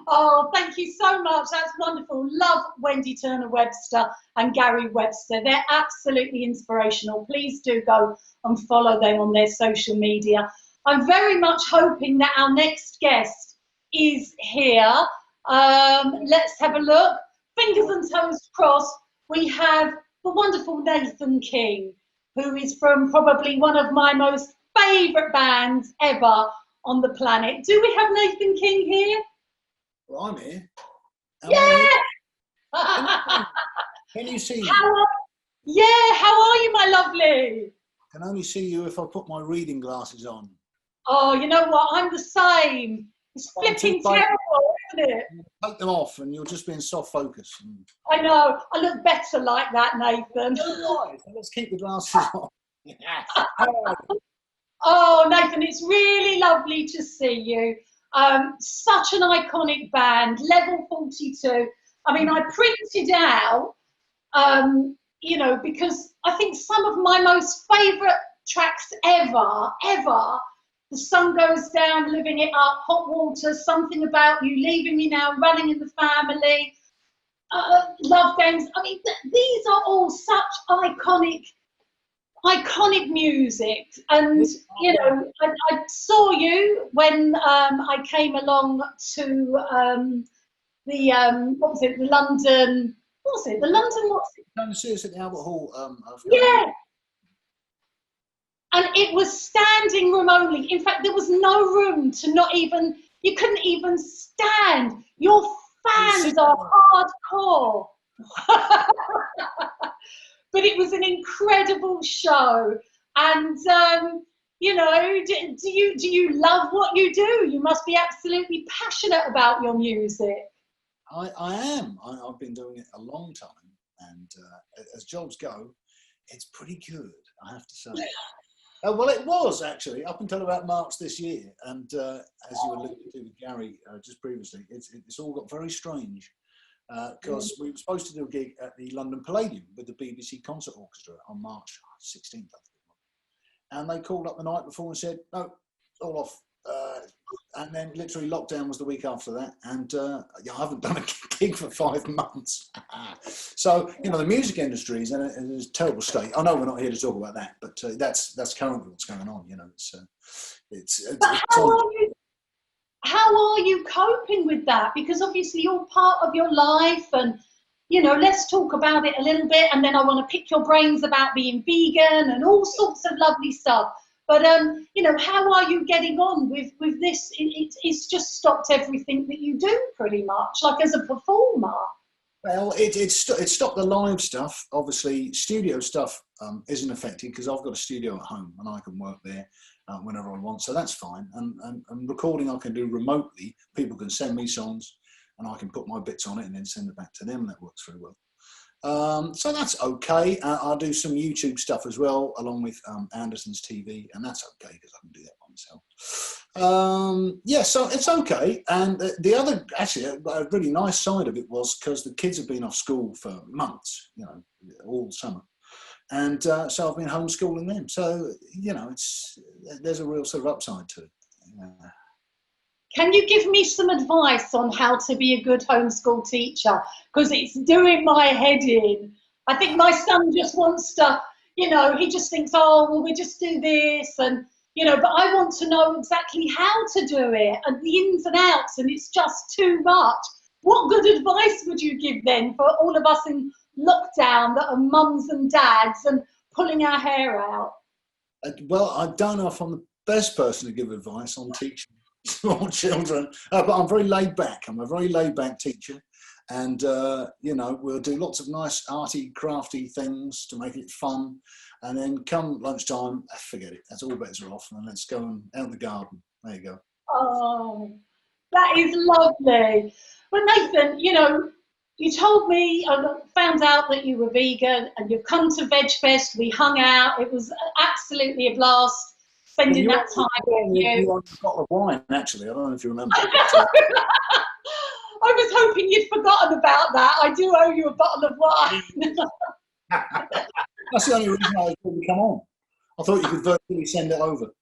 Oh, thank you so much. That's wonderful. Love Wendy Turner-Webster and Gary Webster. They're absolutely inspirational. Please do go and follow them on their social media. I'm very much hoping that our next guest is here. Let's have a look. Fingers and toes crossed. We have the wonderful Nathan King, who is from probably one of my most favourite bands ever on the planet. Do we have Nathan King here? Well, I'm here. Yeah! Can you see me? Yeah, how are you, my lovely? I can only see you if I put my reading glasses on. Oh, you know what? I'm the same. It's flipping terrible, isn't it? Take them off and you'll just be in soft focus. I know. I look better like that, Nathan. Right, so let's keep the glasses on. Oh, Nathan, it's really lovely to see you. Such an iconic band, Level 42. I mean, I printed out, you know, because I think some of my most favourite tracks ever, The Sun Goes Down, Living It Up, Hot Water, Something About You, Leaving Me Now, Running in the Family, Love Games. I mean, these are all such iconic music. And you know, I saw you when I came along to the London, Come and see us at the Albert Hall. Yeah. And it was standing room only. In fact, there was no room to you couldn't even stand. Your fans are hardcore. But it was an incredible show. And, you know, do you love what you do? You must be absolutely passionate about your music. I am. I've been doing it a long time. And as jobs go, it's pretty good, I have to say. Well, it was actually up until about March this year. And as you alluded to with Gary just previously, it's all got very strange. Because we were supposed to do a gig at the London Palladium with the BBC Concert Orchestra on March 16th, and they called up the night before and said, no, it's all off. And then literally lockdown was the week after that, and I haven't done a gig for 5 months. So, you know, the music industry is in a terrible state. I know we're not here to talk about that, but that's currently what's going on, you know. How are you coping with that? Because obviously you're part of your life, and you know, let's talk about it a little bit, and then I want to pick your brains about being vegan and all sorts of lovely stuff. But you know, how are you getting on with this? It's just stopped everything that you do pretty much, like as a performer. Well, it stopped the live stuff. Obviously, studio stuff isn't affected because I've got a studio at home and I can work there. whenever I want, so that's fine. And recording I can do remotely. People can send me songs, and I can put my bits on it and then send it back to them. That works very well. So that's okay. I'll do some YouTube stuff as well, along with Anderson's TV, and that's okay because I can do that by myself. Yeah, so it's okay. And the other, actually, a really nice side of it was because the kids have been off school for months, you know, all summer. And so I've been homeschooling them. So, you know, there's a real sort of upside to it. Can you give me some advice on how to be a good homeschool teacher? Because it's doing my head in. I think my son just wants to, you know, he just thinks, oh, well, we just do this. And, you know, but I want to know exactly how to do it and the ins and outs. And it's just too much. What good advice would you give then for all of us in lockdown that are mums and dads and pulling our hair out? Well, I don't know if I'm the best person to give advice on teaching small children, but I'm very laid back. I'm a very laid back teacher, and you know, we'll do lots of nice arty, crafty things to make it fun, and then come lunchtime, forget it. That's all bets are off, and let's go and out in the garden. There you go. Oh, that is lovely. Well, Nathan, you know, you told me, I found out that you were vegan and you've come to VegFest. We hung out. It was absolutely a blast spending that time with you. You want a bottle of wine, actually. I don't know if you remember. I was hoping you'd forgotten about that. I do owe you a bottle of wine. That's the only reason I was going to come on. I thought you could virtually send it over.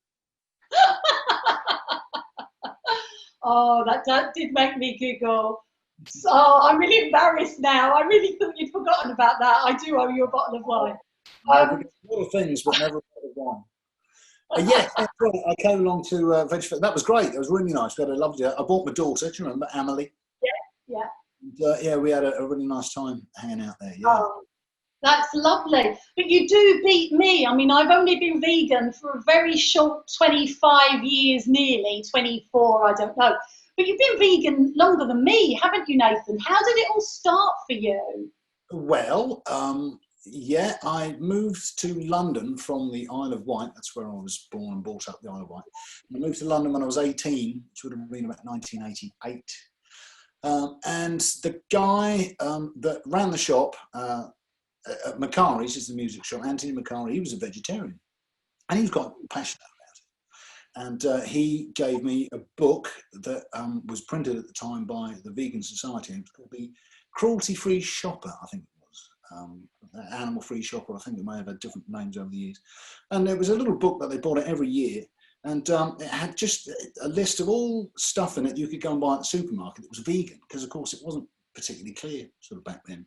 Oh, that did make me giggle. So I'm really embarrassed now. I really thought you'd forgotten about that. I do owe you a bottle of wine. A lot of things, but never a bottle of wine. Yeah, I came along to VegFest. That was great. It was really nice. We had a lovely. I brought my daughter. Do you remember Amelie? Yeah. And, yeah, we had a really nice time hanging out there. Yeah. Oh, that's lovely. But you do beat me. I mean, I've only been vegan for a very short 25 years, nearly 24. I don't know. But you've been vegan longer than me, haven't you, Nathan? How did it all start for you? Well, yeah, I moved to London from the Isle of Wight. That's where I was born and brought up, the Isle of Wight. I moved to London when I was 18, which would have been about 1988. And the guy that ran the shop at Macari's, is the music shop, Anthony Macari, he was a vegetarian. And he was quite passionate about it. And he gave me a book that was printed at the time by the Vegan Society. It was called The Cruelty-Free Shopper, I think it was. Animal-Free Shopper, I think it may have had different names over the years. And there was a little book that they bought it every year. And it had just a list of all stuff in it you could go and buy at the supermarket that was vegan, because, of course, it wasn't particularly clear sort of back then.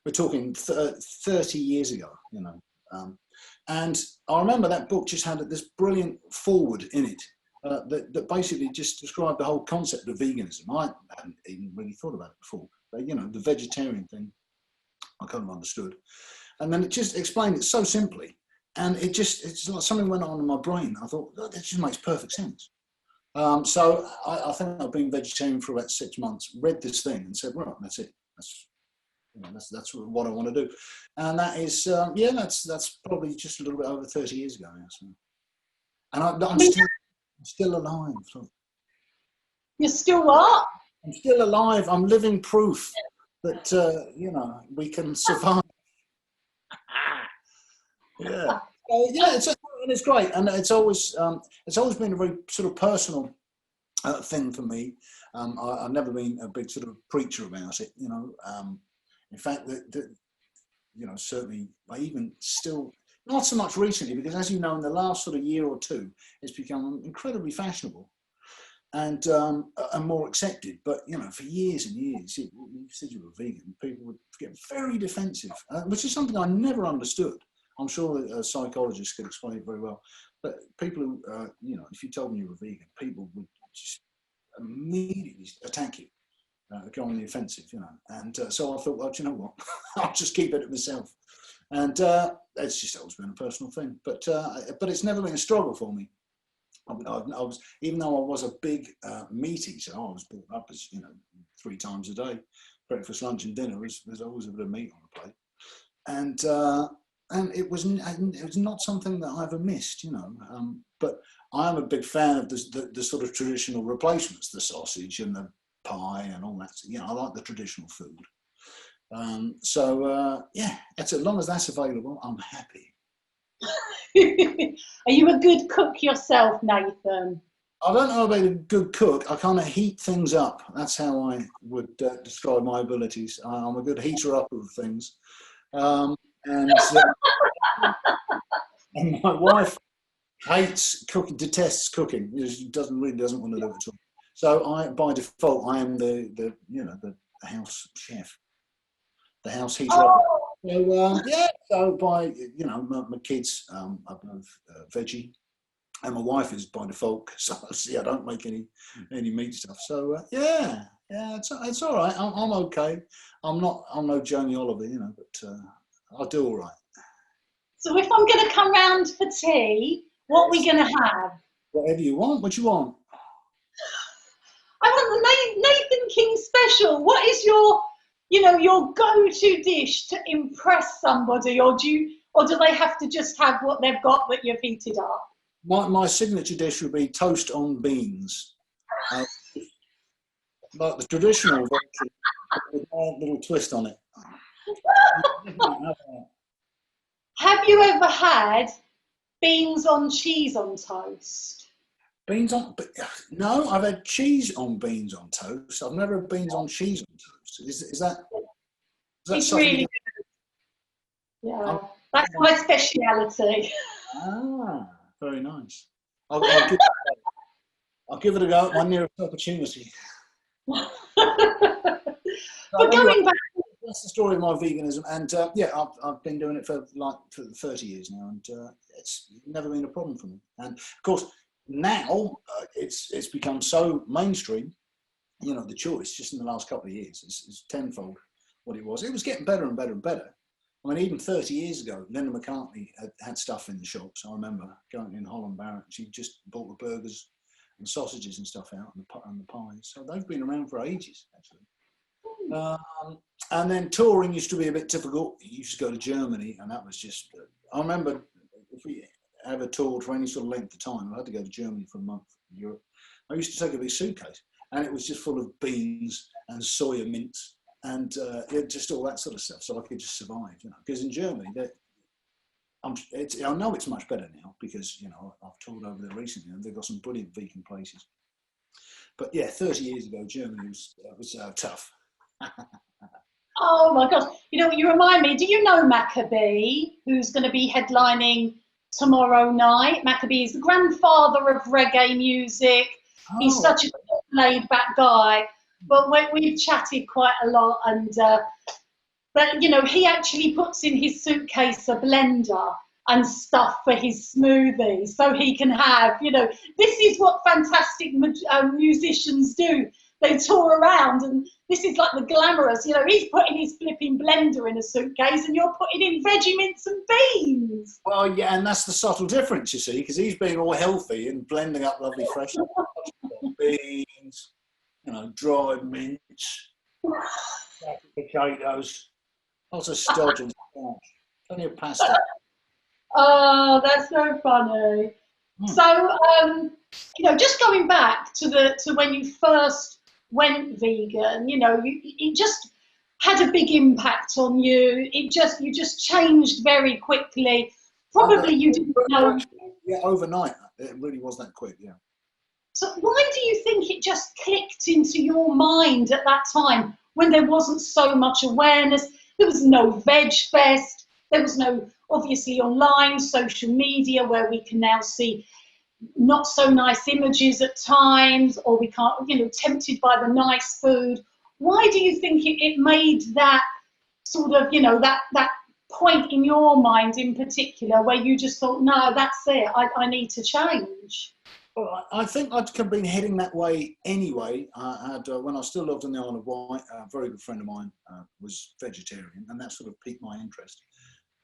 We're talking 30 years ago, you know. And I remember that book just had this brilliant foreword in it that basically just described the whole concept of veganism. I hadn't even really thought about it before. But, you know, the vegetarian thing, I kind of understood. And then it just explained it so simply. And it's like something went on in my brain. I thought, that just makes perfect sense. So I think I've been vegetarian for about 6 months, read this thing and said, right, that's it. That's what I want to do. And that is, yeah, that's probably just a little bit over 30 years ago now. So. And I'm still alive. So. You're still what? I'm still alive. I'm living proof that, you know, we can survive. Yeah, yeah, it's great, and it's always been a very sort of personal thing for me. I've never been a big sort of preacher about it, you know. In fact, you know, certainly I even still not so much recently, because as you know, in the last sort of year or two, it's become incredibly fashionable and more accepted. But you know, for years and years, you said you were vegan, people would get very defensive, which is something I never understood. I'm sure that a psychologist could explain it very well. But people who, you know, if you told them you were vegan, people would just immediately attack you, go on the offensive, you know. And so I thought, well, do you know what? I'll just keep it to myself. And it's just always been a personal thing. But it's never been a struggle for me. I was, even though I was a big meat eater, I was brought up as, you know, 3 times a day, breakfast, lunch, and dinner. There's always a bit of meat on the plate. And and it was not something that I ever missed, you know. But I am a big fan of the sort of traditional replacements, the sausage and the pie and all that. You know, I like the traditional food. Yeah, as long as that's available, I'm happy. Are you a good cook yourself, Nathan? I don't know about a good cook. I kind of heat things up. That's how I would describe my abilities. I'm a good heater up of things. And my wife hates cooking, detests cooking. She doesn't want to do it at all. So by default, I am the house chef, the house heater up. So so by my kids are both veggie. And my wife is by default, so see, I don't make any meat stuff. So it's all right. I'm okay. I'm no Jamie Oliver, you know, but I'll do all right. So if I'm going to come round for tea, what are we going to have? Whatever you want. What you want? I want the Nathan King special. What is your go-to dish to impress somebody, or do they have to just have what they've got that you've heated up? My signature dish would be toast on beans, like the traditional version with a little twist on it. Have you ever had beans on cheese on toast? Beans on? No, I've had cheese on beans on toast. I've never had beans on cheese on toast. Is that It's really good. Yeah, that's my speciality. Ah, very nice. I'll give it a go at my nearest opportunity. But going back, that's the story of my veganism, and I've been doing it for 30 years now, and it's never been a problem for me. And of course, now it's become so mainstream. You know, the choice just in the last couple of years is tenfold what it was. It was getting better and better and better. I mean, even 30 years ago, Linda McCartney had stuff in the shops. I remember going in Holland Barrett. She just bought the burgers and sausages and stuff out and the pies. So they've been around for ages, actually. And then touring used to be a bit difficult. You used to go to Germany, and that was just... I remember if we ever toured for any sort of length of time, I had to go to Germany for a month in Europe. I used to take a big suitcase, and it was just full of beans and soya mince and just all that sort of stuff, so I could just survive, you know. Because in Germany, I know it's much better now because, you know, I've toured over there recently and they've got some brilliant vegan places. But yeah, 30 years ago, Germany was tough. oh my gosh, you remind me, do you know Maccabee, who's going to be headlining tomorrow night? Maccabee is the grandfather of reggae music. Oh. He's such a laid-back guy. But we've chatted quite a lot, and but he actually puts in his suitcase a blender and stuff for his smoothies, so he can have. This is what fantastic musicians do. They tour around, and this is like the glamorous. He's putting his flipping blender in a suitcase, and you're putting in veggie mince and beans. Well, yeah, and that's the subtle difference, you see, because he's being all healthy and blending up lovely fresh beans. Dried mince, potatoes, lots of stodge and starch, plenty of pasta. Oh, that's so funny. So, just going back to when you first went vegan, it just had a big impact on you. You just changed very quickly. Probably you didn't know. Yeah, overnight. It really was that quick, yeah. So why do you think it just clicked into your mind at that time when there wasn't so much awareness? There was no VegFest. There was no, obviously, online social media where we can now see not so nice images at times, or we can't, tempted by the nice food. Why do you think it made that sort of, that point in your mind in particular where you just thought, no, that's it, I need to change? Well, I think I'd been heading that way anyway. I had, when I still lived on the Isle of Wight, a very good friend of mine was vegetarian, and that sort of piqued my interest.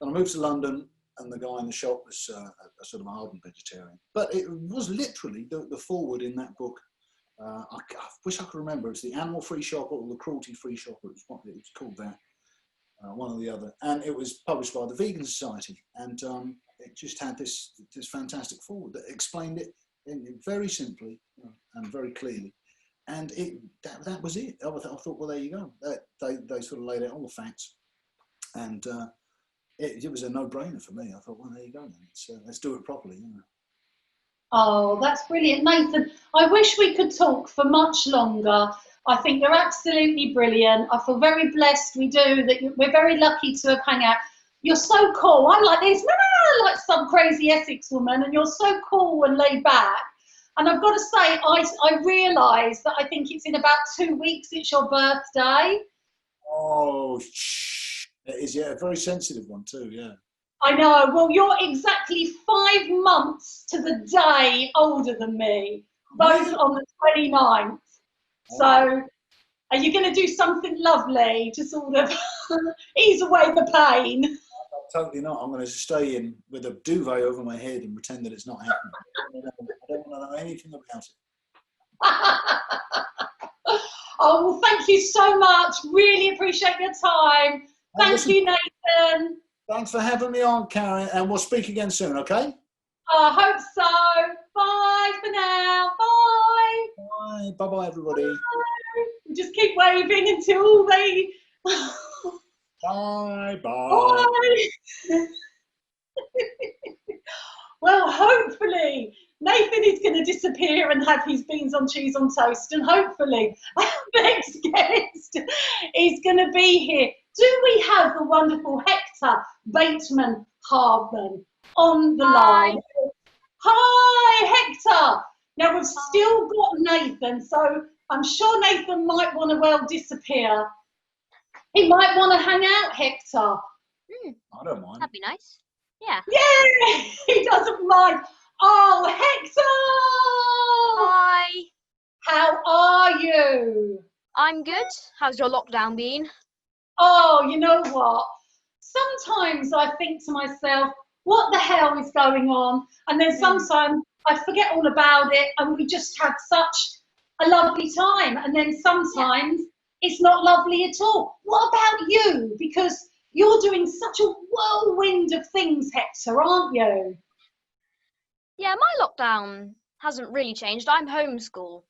And I moved to London, and the guy in the shop was a sort of ardent vegetarian. But it was literally the foreword in that book. I wish I could remember. It's the Animal Free Shop or the Cruelty Free Shop. It was called that. one or the other, and it was published by the Vegan Society, and it just had this fantastic foreword that explained it very simply and very clearly, and that was it. I thought, well, there you go. They sort of laid out all the facts, and it was a no-brainer for me. I thought, well, there you go. Then. Let's do it properly. You know. Oh, that's brilliant, Nathan. I wish we could talk for much longer. I think you're absolutely brilliant. I feel very blessed. We're very lucky to have hung out. You're so cool. I'm like this, like some crazy Essex woman, and you're so cool and laid back. And I've got to say, I realise that I think it's in about 2 weeks. It's your birthday. Oh, it is, yeah, a very sensitive one too, yeah. I know. Well, you're exactly 5 months to the day older than me, both on the 29th. So, are you going to do something lovely to sort of ease away the pain? Totally not. I'm going to stay in with a duvet over my head and pretend that it's not happening. I don't want to know anything about it. Oh, well, thank you so much. Really appreciate your time. Thank you, Nathan. Thanks for having me on, Karin, and we'll speak again soon, okay? I hope so. Bye for now. Bye. Bye. Bye-bye, everybody. Bye. We just keep waving until they... Bye. Bye. Bye. Well, hopefully Nathan is going to disappear and have his beans on cheese on toast, and hopefully our next guest is going to be here. Do we have the wonderful Hector Bateman-Harden on the line? Hi, Hector. Now we've still got Nathan, so I'm sure Nathan might want to disappear. He might want to hang out, Hector. I don't mind. That'd be nice. Yeah. Yeah, he doesn't mind. Oh, Hector! Hi. How are you? I'm good. How's your lockdown been? Oh, you know what? Sometimes I think to myself, what the hell is going on? And then sometimes I forget all about it and we just have such a lovely time. And then sometimes it's not lovely at all. What about you? Because you're doing such a whirlwind of things, Hector, aren't you? Yeah, my lockdown hasn't really changed. I'm homeschool.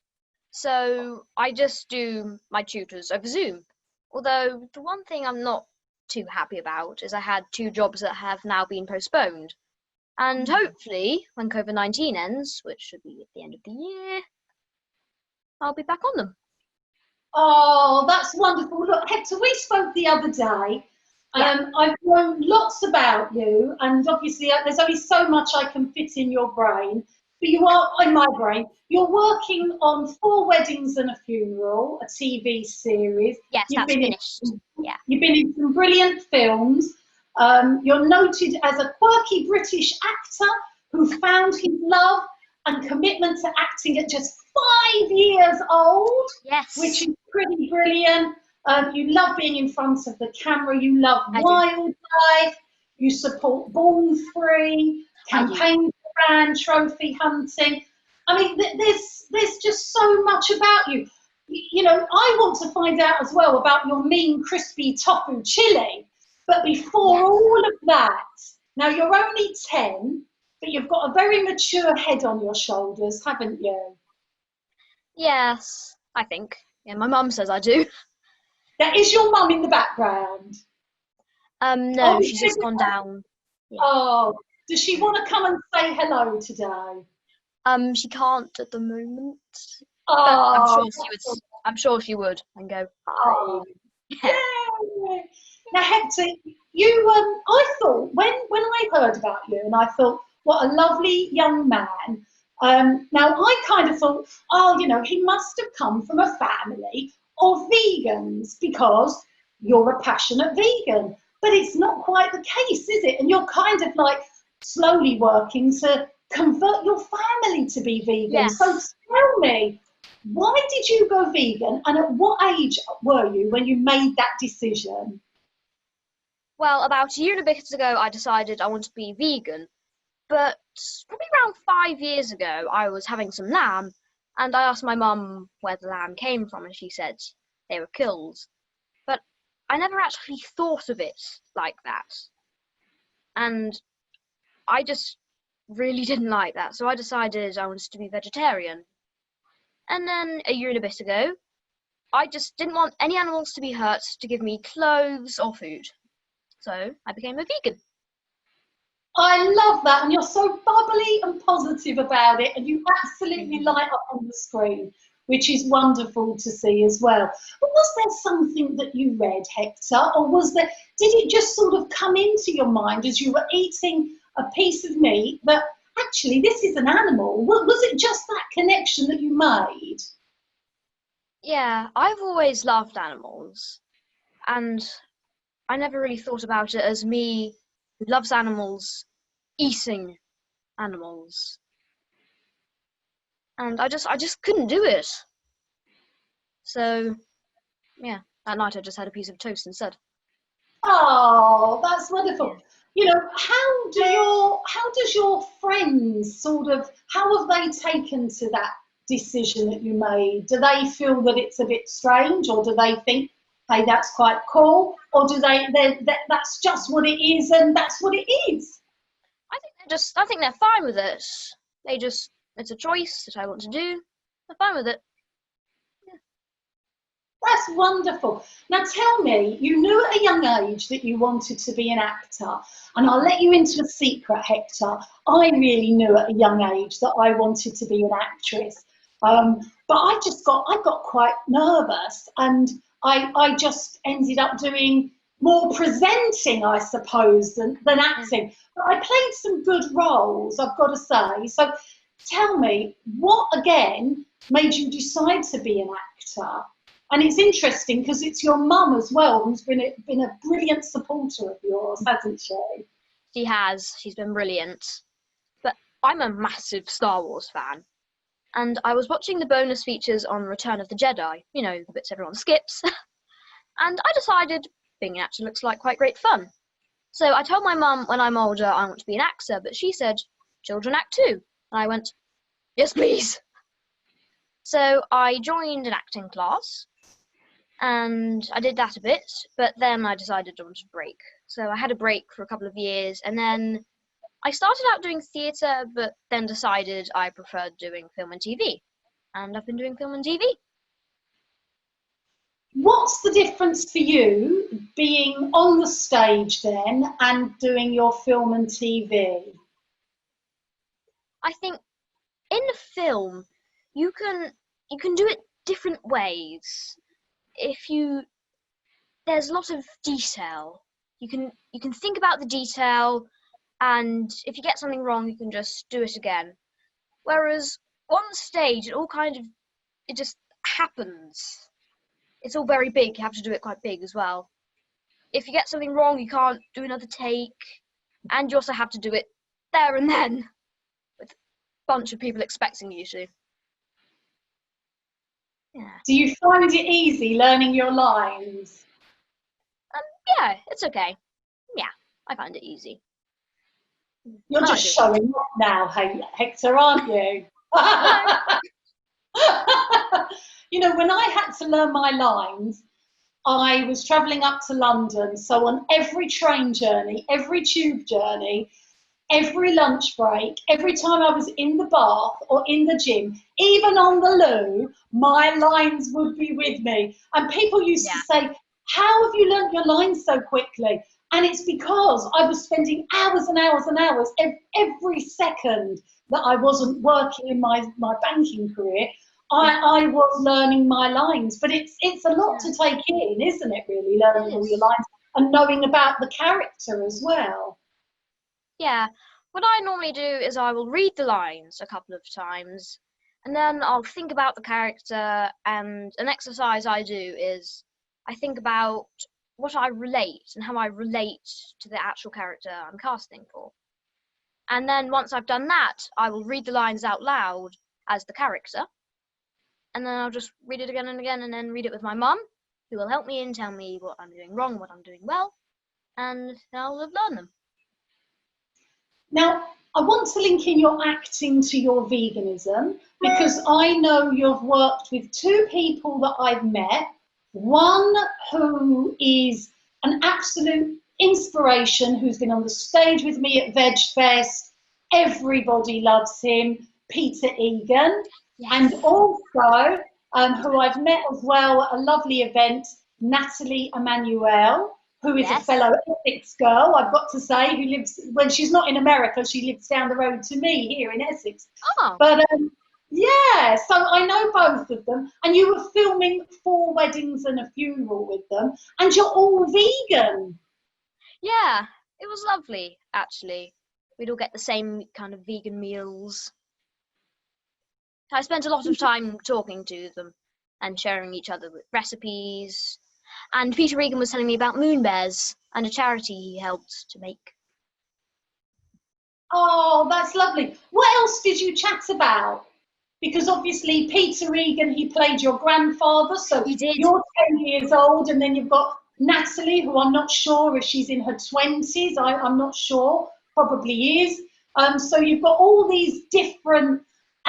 So I just do my tutors over Zoom. Although the one thing I'm not too happy about is I had 2 jobs that have now been postponed. And hopefully, when COVID-19 ends, which should be at the end of the year, I'll be back on them. Oh, that's wonderful. Look, Hector, we spoke the other day. I've known lots about you, and obviously there's only so much I can fit in your brain. But you are, in my brain, you're working on 4 Weddings and a Funeral, a TV series. Yes, that's finished. You've been in some brilliant films. You're noted as a quirky British actor who found his love and commitment to acting at just 5 years old. Yes. Which is pretty brilliant. You love being in front of the camera. You love wildlife. You support Born Free, campaign brand, trophy hunting. I mean, there's just so much about you. You know, I want to find out as well about your mean, crispy tofu chili. But before all of that, now you're only 10, but you've got a very mature head on your shoulders, haven't you? Yes, I think. Yeah, my mum says I do. That is your mum in the background. No, she's just gone down. Yeah. Oh, does she want to come and say hello today? She can't at the moment. Oh, but I'm sure she would and go, oh. Yeah. Yeah. Now, Hector, you I thought when I heard about you, and I thought, what a lovely young man. Now I kind of thought, oh, you know, he must have come from a family of vegans because you're a passionate vegan. But it's not quite the case, is it? And you're kind of like slowly working to convert your family to be vegan. Yes. So tell me, why did you go vegan, and at what age were you when you made that decision? Well, about a year and a bit ago, I decided I wanted to be vegan. But probably around 5 years ago, I was having some lamb, and I asked my mum where the lamb came from, and she said they were killed. But I never actually thought of it like that. And I just really didn't like that. So I decided I wanted to be vegetarian. And then a year and a bit ago, I just didn't want any animals to be hurt to give me clothes or food. So I became a vegan. I love that, and you're so bubbly and positive about it, and you absolutely light up on the screen, which is wonderful to see as well. But was there something that you read, Hector, or did it just sort of come into your mind as you were eating a piece of meat that actually this is an animal? Was it just that connection that you made? Yeah, I've always loved animals, and I never really thought about it as me who loves animals eating animals. And I just couldn't do it. So yeah, that night I just had a piece of toast instead. Oh, that's wonderful. Yeah. You know, how does your friends how have they taken to that decision that you made? Do they feel that it's a bit strange, or do they think, hey, that's quite cool, or do that's just what it is and that's what it is? I think they're fine with it. It's a choice that I want to do. They're fine with it. That's wonderful. Now tell me, you knew at a young age that you wanted to be an actor, and I'll let you into a secret, Hector. I really knew at a young age that I wanted to be an actress, but I got quite nervous, and I just ended up doing more presenting, I suppose, than acting. But I played some good roles, I've got to say. So tell me, what again made you decide to be an actor? And it's interesting because it's your mum as well who's been a brilliant supporter of yours, hasn't she? She has. She's been brilliant. But I'm a massive Star Wars fan. And I was watching the bonus features on Return of the Jedi, you know, the bits everyone skips. And I decided being an actor looks like quite great fun. So I told my mum when I'm older I want to be an actor, but she said, children act too. And I went, yes, please. So I joined an acting class. And I did that a bit, but then I decided I wanted a break. So I had a break for a couple of years, and then I started out doing theatre, but then decided I preferred doing film and TV. And I've been doing film and TV. What's the difference for you being on the stage then and doing your film and TV? I think in a film, you can do it different ways. There's a lot of detail. You can think about the detail, and if you get something wrong, you can just do it again. Whereas on stage, it just happens. It's all very big. You have to do it quite big as well. If you get something wrong, you can't do another take, and you also have to do it there and then with a bunch of people expecting you to. Yeah. Do you find it easy learning your lines? Yeah, it's okay. Yeah, I find it easy. You're just showing off now, Hector, aren't you? You know, when I had to learn my lines, I was travelling up to London, so on every train journey, every tube journey, every lunch break, every time I was in the bath or in the gym, even on the loo, my lines would be with me. And people used to say, how have you learnt your lines so quickly? And it's because I was spending hours and hours and hours every second that I wasn't working in my banking career. I was learning my lines, but it's a lot to take in, isn't it, really, learning all your lines and knowing about the character as well. Yeah, what I normally do is I will read the lines a couple of times, and then I'll think about the character, and an exercise I do is I think about what I relate and how I relate to the actual character I'm casting for. And then once I've done that, I will read the lines out loud as the character, and then I'll just read it again and again, and then read it with my mum, who will help me and tell me what I'm doing wrong, what I'm doing well, and I'll have learned them. Now, I want to link in your acting to your veganism, because I know you've worked with two people that I've met, one who is an absolute inspiration, who's been on the stage with me at VegFest. Everybody loves him, Peter Egan. Yes. And also, who I've met as well at a lovely event, Natalie Emmanuel, who is a Yes. fellow Essex girl, I've got to say, who lives, when she's not in America, she lives down the road to me here in Essex. Oh. But yeah, so I know both of them, and you were filming 4 weddings and a funeral with them, and you're all vegan. Yeah, it was lovely, actually. We'd all get the same kind of vegan meals. I spent a lot of time talking to them and sharing each other with recipes. And Peter Regan was telling me about moon bears and a charity he helped to make. Oh, that's lovely. What else did you chat about? Because obviously Peter Egan, he played your grandfather, so He did. you're 10 years old, and then you've got Natalie, who I'm not sure if she's in her 20s, I'm not sure, probably is. So you've got all these different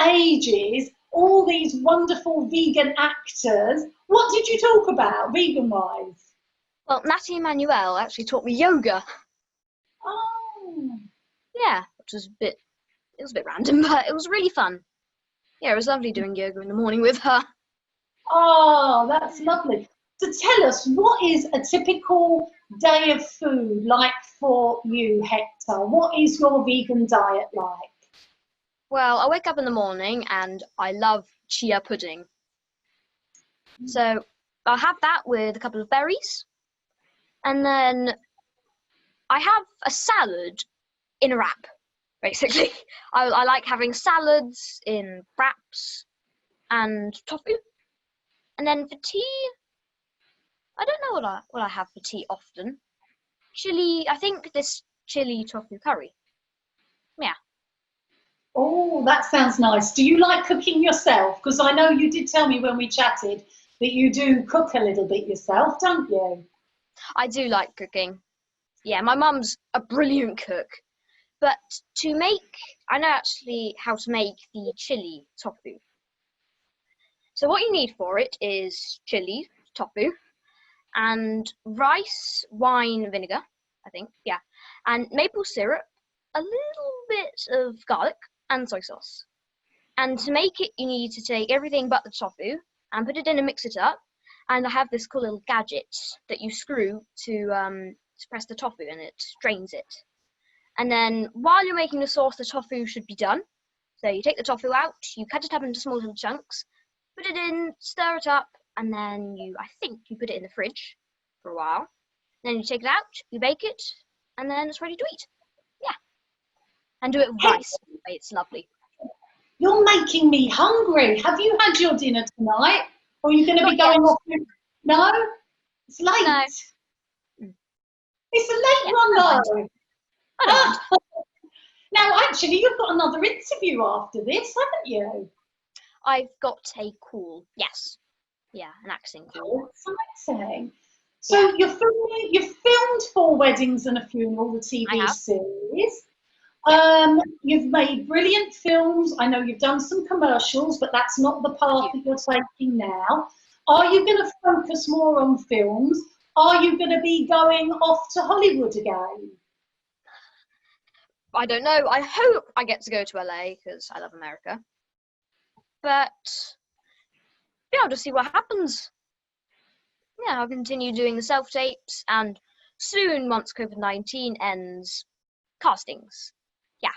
ages, all these wonderful vegan actors. What did you talk about, vegan-wise? Well, Natty Emmanuel actually taught me yoga. Oh. Yeah, which was it was a bit random, but it was really fun. Yeah, it was lovely doing yoga in the morning with her. Oh, that's lovely. So tell us, what is a typical day of food like for you, Hector? What is your vegan diet like? Well, I wake up in the morning and I love chia pudding. So I'll have that with a couple of berries. And then I have a salad in a wrap, basically. I like having salads in wraps and tofu. And then for tea, I don't know what I have for tea often. Chili, I think this chili tofu curry. Yeah. Oh, that sounds nice. Do you like cooking yourself? Because I know you did tell me when we chatted that you do cook a little bit yourself, don't you? I do like cooking. Yeah, my mum's a brilliant cook. But I know actually how to make the chili tofu. So what you need for it is chili, tofu, and rice, wine, vinegar, I think, yeah, and maple syrup, a little bit of garlic, and soy sauce. And to make it, you need to take everything but the tofu and put it in and mix it up. And I have this cool little gadget that you screw to press the tofu, and it drains it. And then while you're making the sauce, the tofu should be done. So you take the tofu out, you cut it up into small little chunks, put it in, stir it up, and then I think you put it in the fridge for a while. Then you take it out, you bake it, and then it's ready to eat. Yeah. And do it with rice. It's lovely. You're making me hungry. Have you had your dinner tonight? Or are you going to be going off? No? It's late. No. It's a late one, though. I don't mind. Now, actually, you've got another interview after this, haven't you? I've got a call. Yes. Yeah, an acting call. Oh, exciting. So you've filmed 4 weddings and a funeral, the TV series. You've made brilliant films. I know you've done some commercials, but that's not the path that you're taking now. Are you going to focus more on films? Are you going to be going off to Hollywood again? I don't know. I hope I get to go to LA because I love America. But yeah, I'll just see what happens. Yeah, I'll continue doing the self-tapes, and soon, once COVID-19 ends, castings. Yeah.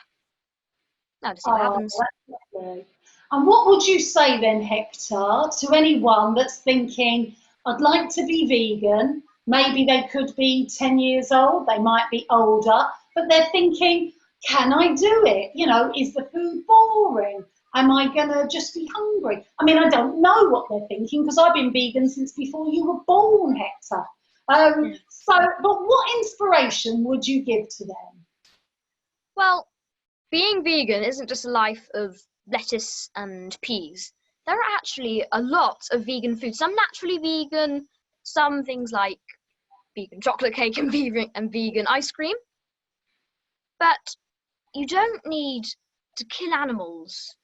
I'll just see what happens. That's lovely. And what would you say then, Hector, to anyone that's thinking, I'd like to be vegan? Maybe they could be 10 years old, they might be older, but they're thinking, can I do it? You know, is the food boring? Am I going to just be hungry? I mean, I don't know what they're thinking because I've been vegan since before you were born, Hector. But what inspiration would you give to them? Well, being vegan isn't just a life of lettuce and peas. There are actually a lot of vegan food. Some naturally vegan, some things like vegan chocolate cake and vegan ice cream. But you don't need to kill animals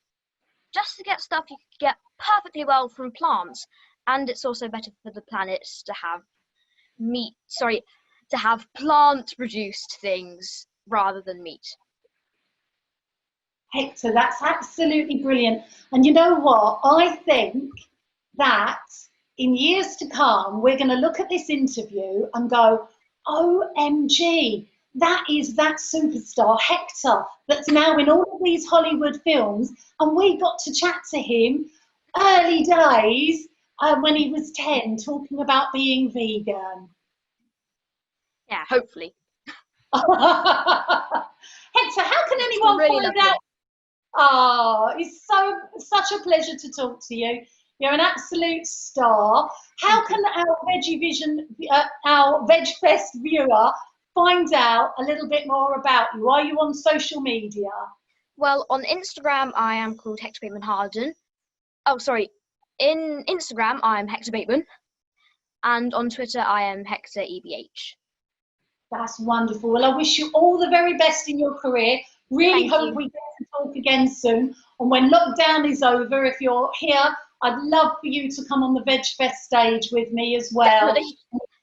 just to get stuff you can get perfectly well from plants and it's also better for the planet to have to have plant-produced things rather than meat. Hector, that's absolutely brilliant. And you know what? I think that in years to come, we're going to look at this interview and go, OMG, that is that superstar, Hector, that's now in all of these Hollywood films. And we got to chat to him early days when he was 10, talking about being vegan. Yeah, hopefully. Hector, how can anyone really find lovely. out? Oh, it's such a pleasure to talk to you. You're an absolute star. How can our our VegFest viewer find out a little bit more about you? Are you on social media? Well, on Instagram, I am called Hector Bateman-Harden. Oh, sorry. In Instagram, I'm Hector Bateman. And on Twitter, I am Hector EBH. That's wonderful. Well, I wish you all the very best in your career. Really Thank hope you. we get to talk again soon. And when lockdown is over, if you're here, I'd love for you to come on the VegFest stage with me as well. Definitely.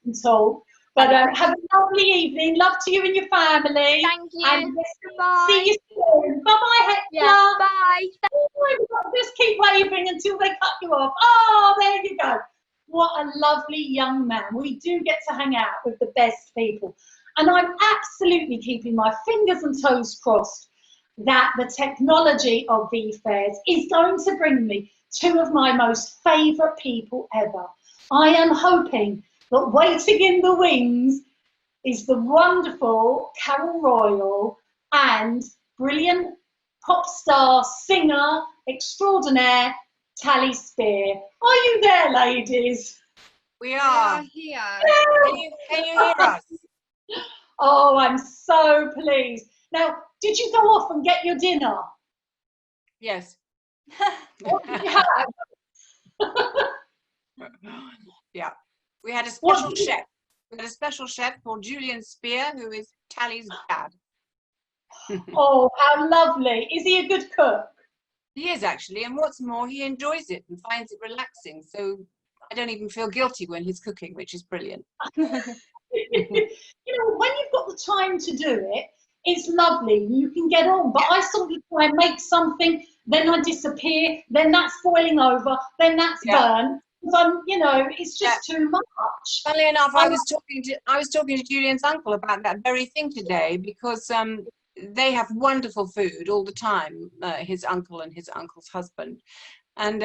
And talk. But have a lovely evening. Love to you and your family. Thank you. And Bye. see you soon. Bye-bye, Hector. Yeah, bye. Oh, we've got to just keep waving until they cut you off. Oh, there you go. What a lovely young man. We do get to hang out with the best people. And I'm absolutely keeping my fingers and toes crossed that the technology of VFairs is going to bring me two of my most favourite people ever. I am hoping that waiting in the wings is the wonderful Royle and brilliant pop star, singer extraordinaire, Tally Spear. Are you there, ladies? We are here. Can you hear us? Oh, I'm so pleased. Now, did you go off and get your dinner? Yes. What did you have? Yeah. We had a What special did you- chef. We had a special chef called Julian Spear, who is Tally's dad. Oh, how lovely. Is he a good cook? He is actually, and what's more, he enjoys it and finds it relaxing. So I don't even feel guilty when he's cooking, which is brilliant. You know, when you've got the time to do it, it's lovely. You can get on. But I sort of try and make something, then I disappear, then that's boiling over, then that's burnt. Because you know, it's just too much. Funnily enough, I was talking to Julian's uncle about that very thing today, because they have wonderful food all the time, his uncle and his uncle's husband. And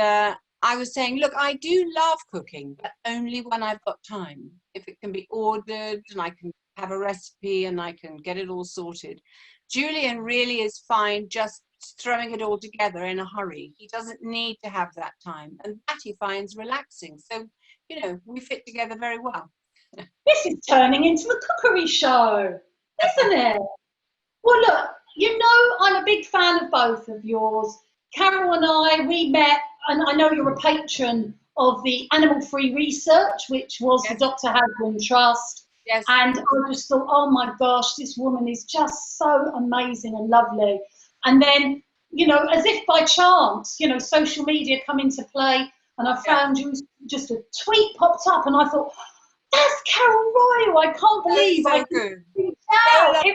I was saying, look, I do love cooking, but only when I've got time. If it can be ordered and I can have a recipe and I can get it all sorted. Julian really is fine just throwing it all together in a hurry. He doesn't need to have that time, and that he finds relaxing. So, you know, we fit together very well. This is turning into a cookery show, isn't it? Well, look, you know, I'm a big fan of both of yours. Carol and I, we met, and I know you're a patron of the Animal Free Research, which was the Dr. Hadwin Trust. Yes. And I just thought, oh my gosh, this woman is just so amazing and lovely. And then, you know, as if by chance, you know, social media come into play, and I found you, just a tweet popped up, and I thought, that's Carol Royle. I can't believe so I good. It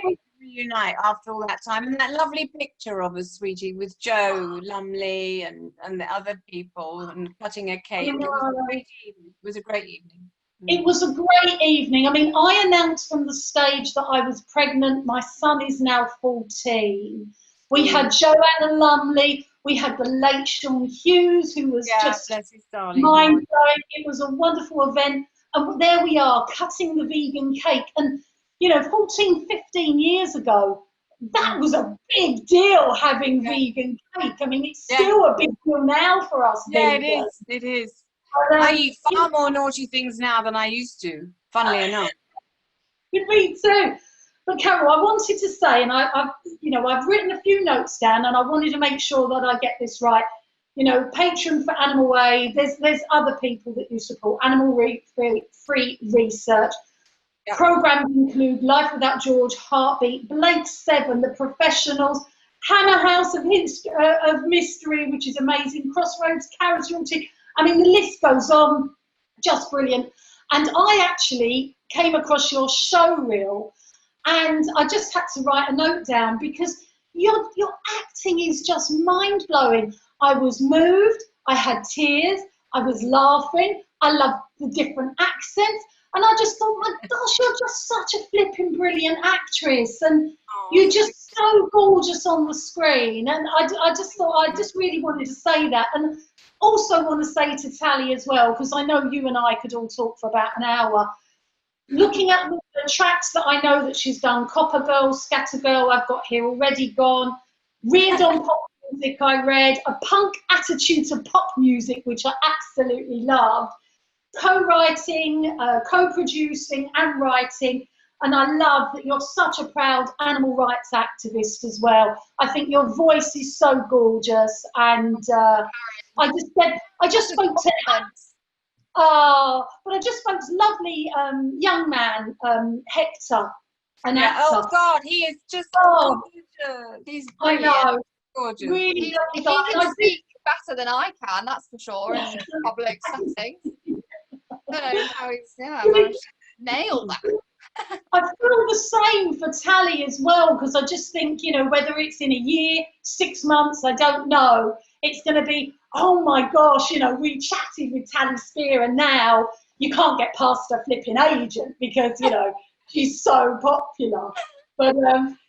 was Reunite after all that time, and that lovely picture of us, sweetie, with Joe Lumley and the other people, and cutting a cake. It was a great evening. It was a great evening. It was a great evening. I mean, I announced from the stage that I was pregnant. My son is now 14. We had Joanna Lumley. We had the late Sean Hughes, who was just mind-blowing. It was a wonderful event. And there we are, cutting the vegan cake. And, you know, 14, 15 years ago, that was a big deal, having vegan cake. I mean, it's still a big deal now for us. Yeah, vegans. it is. I eat far more naughty things now than I used to, funnily enough. Me too. But Carol, I wanted to say, and I've written a few notes down, and I wanted to make sure that I get this right. You know, patron for Animal Aid. There's other people that you support. Animal Free Research. Yep. Programs include Life Without George, Heartbeat, Blake 7, The Professionals, Hammer House of Mystery, which is amazing, Crossroads, Casualty, I mean, the list goes on, just brilliant. And I actually came across your show reel, and I just had to write a note down because your acting is just mind-blowing. I was moved, I had tears, I was laughing, I loved the different accents, and I just thought, my gosh, you're just such a flipping brilliant actress, and you're just so gorgeous on the screen. And I just thought, I just really wanted to say that. And also want to say to Tally as well, because I know you and I could all talk for about an hour, looking at the tracks that I know that she's done, Copper Girl, Scatter Girl, I've got here already gone, reared on pop music I read, a punk attitude to pop music, which I absolutely loved, co-writing, co-producing and writing, and I love that you're such a proud animal rights activist as well. I think your voice is so gorgeous, and I just spoke to but I just spoke to lovely young man, Hector, an actor. Oh God, he is just gorgeous. He's brilliant. I know. Gorgeous. Really He lovely guy. can speak better than I can, that's for sure, in public settings. I don't know how he's managed to nail that. I feel the same for Tally as well, because I just think, you know, whether it's in a year, 6 months, I don't know, it's going to be, oh my gosh, you know, we chatted with Tally Spear, and now you can't get past her flipping agent because, you know, she's so popular. But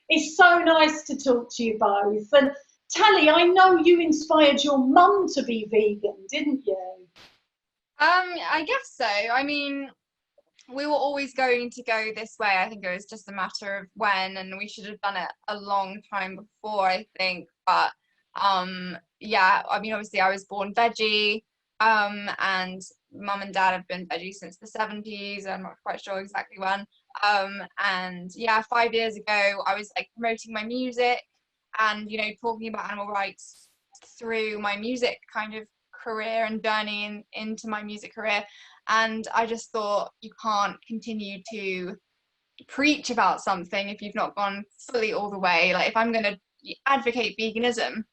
it's so nice to talk to you both. And Tally, I know you inspired your mum to be vegan, didn't you? I guess so. I mean, we were always going to go this way. I think it was just a matter of when, and we should have done it a long time before, I think. But yeah, I mean, obviously I was born veggie, and mum and dad have been veggie since the 70s. I'm not quite sure exactly when. And yeah, 5 years ago, I was like promoting my music and, you know, talking about animal rights through my music kind of career and journey into my music career. And I just thought, you can't continue to preach about something if you've not gone fully all the way. Like, if I'm going to advocate veganism,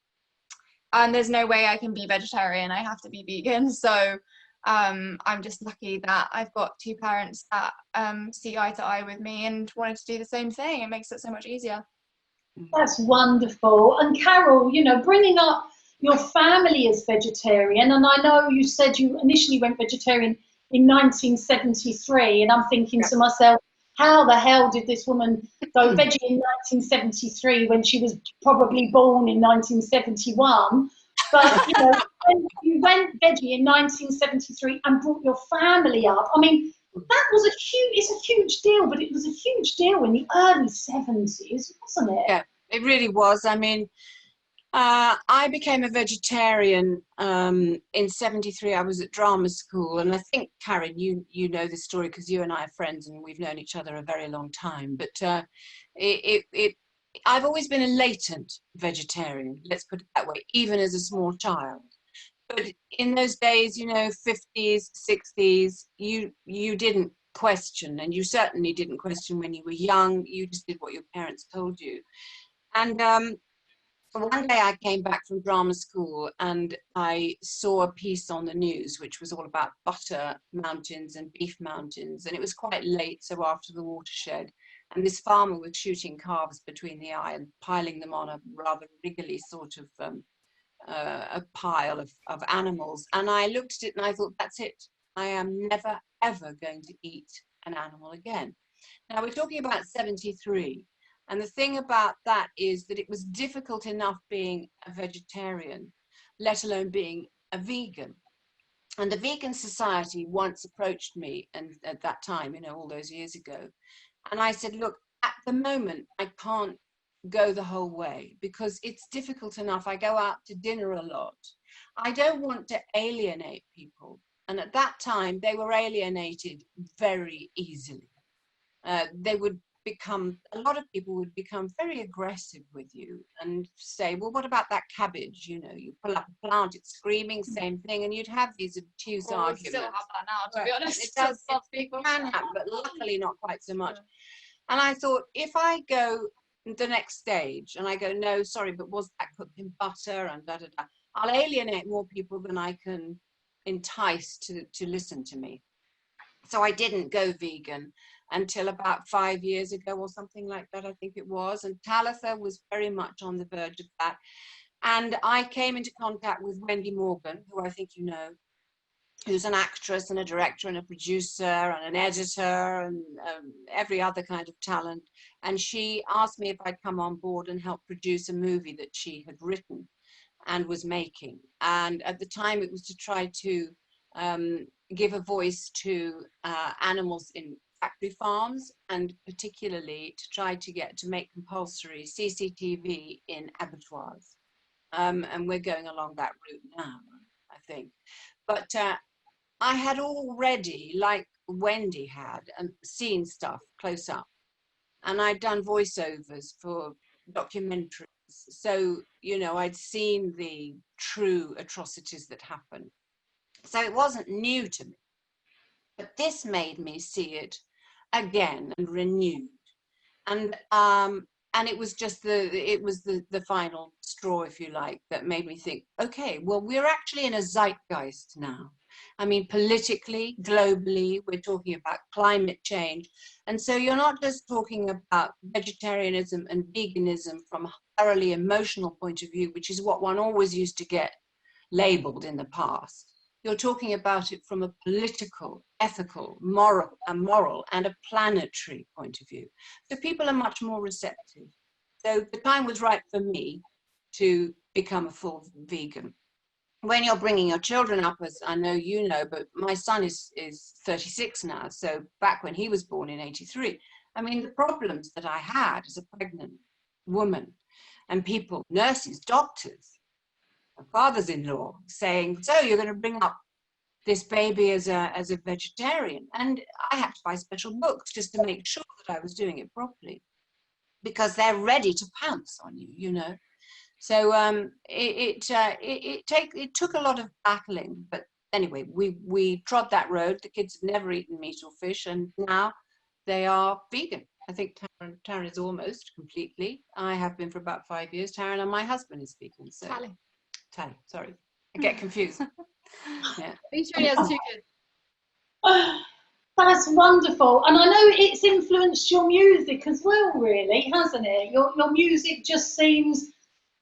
there's no way I can be vegetarian. I have to be vegan. So I'm just lucky that I've got two parents that see eye to eye with me and wanted to do the same thing. It makes it so much easier. That's wonderful. And Carol, you know, bringing up your family as vegetarian, and I know you said you initially went vegetarian in 1973, and I'm thinking to myself, how the hell did this woman go veggie in 1973 when she was probably born in 1971? But, you know, when you went veggie in 1973 and brought your family up, I mean, that was it's a huge deal, but it was a huge deal in the early 70s, wasn't it? Yeah, it really was. I mean, I became a vegetarian in 73. I was at drama school, and I think, Karin, you know this story because you and I are friends and we've known each other a very long time. But I've always been a latent vegetarian, let's put it that way, even as a small child. But in those days, you know, 50s, 60s, you didn't question, and you certainly didn't question when you were young. You just did what your parents told you. And one day I came back from drama school and I saw a piece on the news which was all about butter mountains and beef mountains, and it was quite late, so after the watershed, and this farmer was shooting calves between the eye and piling them on a rather wriggly sort of a pile of animals. And I looked at it and I thought, that's it, I am never ever going to eat an animal again. Now we're talking about 73. And the thing about that is that it was difficult enough being a vegetarian, let alone being a vegan. And the Vegan Society once approached me, and at that time, you know, all those years ago, and I said, look, at the moment, I can't go the whole way because it's difficult enough. I go out to dinner a lot. I don't want to alienate people. And at that time, they were alienated very easily. They would become, a lot of people would become very aggressive with you and say, well, what about that cabbage? You know, you pull up a plant, it's screaming, same thing, and you'd have these obtuse arguments. We still have that now, to be honest. It does, it can happen, but luckily not quite so much. And I thought, if I go the next stage and I go, no, sorry, but was that cooked in butter and da da da, I'll alienate more people than I can enticed to listen to me. So I didn't go vegan until about 5 years ago or something like that, I think it was. And Talitha was very much on the verge of that. And I came into contact with Wendy Morgan, who I think you know, who's an actress and a director and a producer and an editor and every other kind of talent. And she asked me if I'd come on board and help produce a movie that she had written and was making. And at the time it was to try to give a voice to animals in factory farms, and particularly to try to make compulsory CCTV in abattoirs. And we're going along that route now, I think. But I had already, like Wendy had, seen stuff close up. And I'd done voiceovers for documentaries. So, you know, I'd seen the true atrocities that happen. So it wasn't new to me. But this made me see it again and renewed. And it was just the final straw, if you like, that made me think, okay, well, we're actually in a zeitgeist now. I mean, politically, globally, we're talking about climate change. And so you're not just talking about vegetarianism and veganism from a thoroughly emotional point of view, which is what one always used to get labeled in the past. You're talking about it from a political, ethical, moral, and a planetary point of view. So people are much more receptive. So the time was right for me to become a full vegan. When you're bringing your children up, as I know you know, but my son is 36 now, so back when he was born in 83, I mean, the problems that I had as a pregnant woman, and people, nurses, doctors, fathers-in-law saying, so you're going to bring up this baby as a vegetarian. And I had to buy special books just to make sure that I was doing it properly, because they're ready to pounce on you, you know. So it took a lot of battling, but anyway, we trod that road. The kids have never eaten meat or fish, and now they are vegan. I think Taryn is almost completely. I have been for about 5 years. Taryn, and my husband is vegan. So Tally, sorry, I get confused. Yeah. He only has 2 kids. That's wonderful, and I know it's influenced your music as well, really, hasn't it? Your music just seems,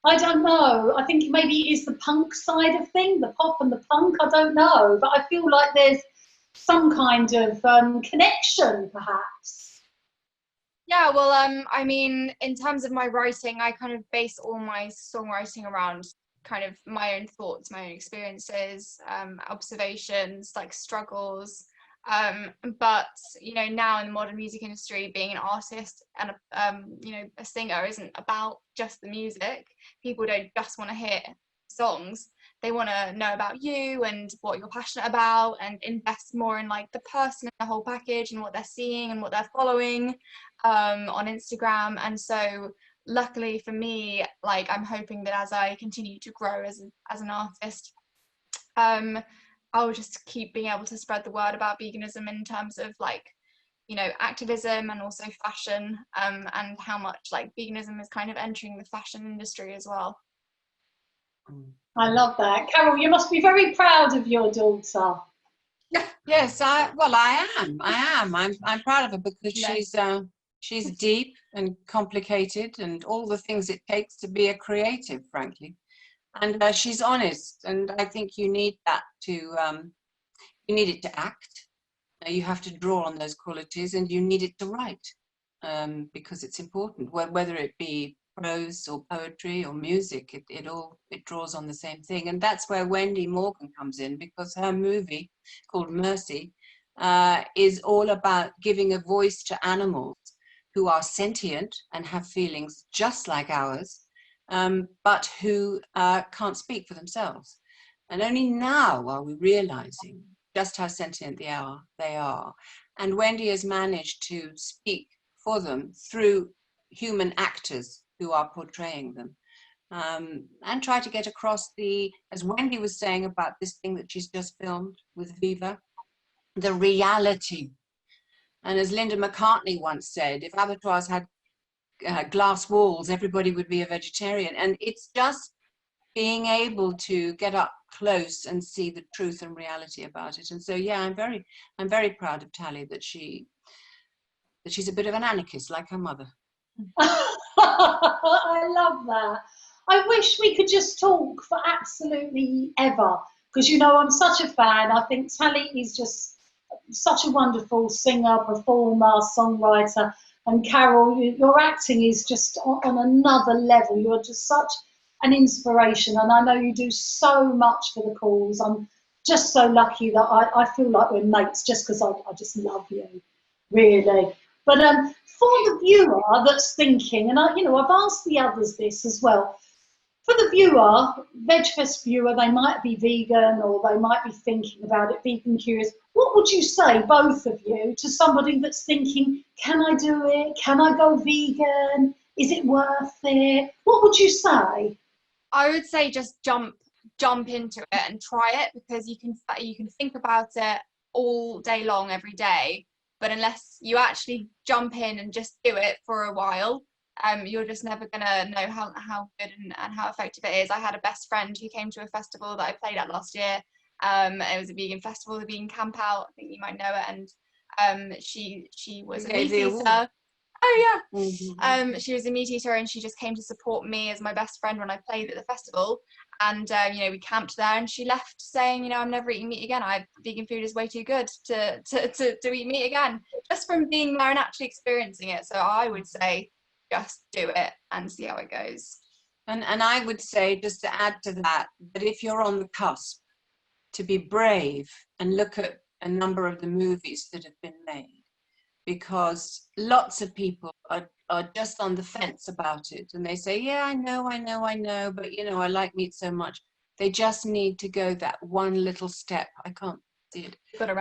I don't know, I think maybe it is the punk side of thing, the pop and the punk, I don't know, but I feel like there's some kind of connection, perhaps. Yeah, well, I mean, in terms of my writing, I kind of base all my songwriting around kind of my own thoughts, my own experiences, observations, like struggles. But you know, now in the modern music industry, being an artist and you know, a singer isn't about just the music. People don't just want to hear songs, they want to know about you and what you're passionate about, and invest more in like the person and the whole package and what they're seeing and what they're following on Instagram. And so luckily for me, like, I'm hoping that as I continue to grow as an artist, I'll just keep being able to spread the word about veganism in terms of, like, you know, activism and also fashion, and how much like veganism is kind of entering the fashion industry as well. I love that. Carol, you must be very proud of your daughter. Yes, I am. I'm proud of her because she's deep and complicated and all the things it takes to be a creative, frankly. And she's honest, and I think you need that to, you need it to act. You have to draw on those qualities, and you need it to write, because it's important, whether it be prose or poetry or music, it draws on the same thing. And that's where Wendy Morgan comes in, because her movie called Mercy is all about giving a voice to animals who are sentient and have feelings just like ours, but who can't speak for themselves. And only now are we realizing just how sentient they are. And Wendy has managed to speak for them through human actors who are portraying them, and try to get across as Wendy was saying about this thing that she's just filmed with Viva, the reality. And as Linda McCartney once said, if abattoirs had glass walls, everybody would be a vegetarian. And it's just being able to get up close and see the truth and reality about it. And so, yeah, I'm very proud of Tally that she's a bit of an anarchist like her mother. I love that. I wish we could just talk for absolutely ever, because you know I'm such a fan. I think Tally is just such a wonderful singer, performer, songwriter, and Carol, your acting is just on another level. You're just such an inspiration, and I know you do so much for the cause. I'm just so lucky that I feel like we're mates just because I just love you, really. But for the viewer that's thinking, and I've asked the others this as well. For the viewer, VegFest viewer, they might be vegan or they might be thinking about it, vegan curious. What would you say, both of you, to somebody that's thinking, can I do it? Can I go vegan? Is it worth it? What would you say? I would say just jump into it and try it, because you can think about it all day long, every day. But unless you actually jump in and just do it for a while, you're just never gonna know how good and how effective it is. I had a best friend who came to a festival that I played at last year. It was a vegan festival, the Vegan Camp Out. I think you might know it. And she was a meat eater. Oh yeah. Mm-hmm. She was a meat eater, and she just came to support me as my best friend when I played at the festival. And we camped there, and she left saying, I'm never eating meat again. Vegan food is way too good to eat meat again, just from being there and actually experiencing it. So I would say just do it and see how it goes. And I would say, just to add to that if you're on the cusp, to be brave and look at a number of the movies that have been made, because lots of people are just on the fence about it, and they say, yeah, I know, but I like meat so much. They just need to go that one little step. I can't see it.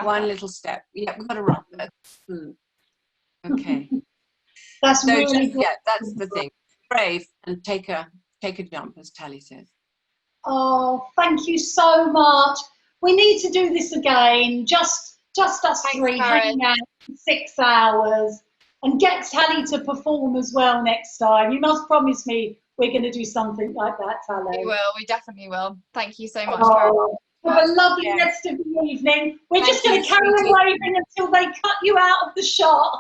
One little step. Yeah, we've got to wrap that. Okay. That's so really good. Yeah, that's the thing. Brave and take a jump, as Tally says. Oh, thank you so much. We need to do this again. Just us three hanging out for 6 hours, and get Tally to perform as well next time. You must promise me we're going to do something like that, Tally. We will. We definitely will. Thank you so much, Karin. Have a lovely rest of the evening. We're just going to carry on waving until they cut you out of the shot.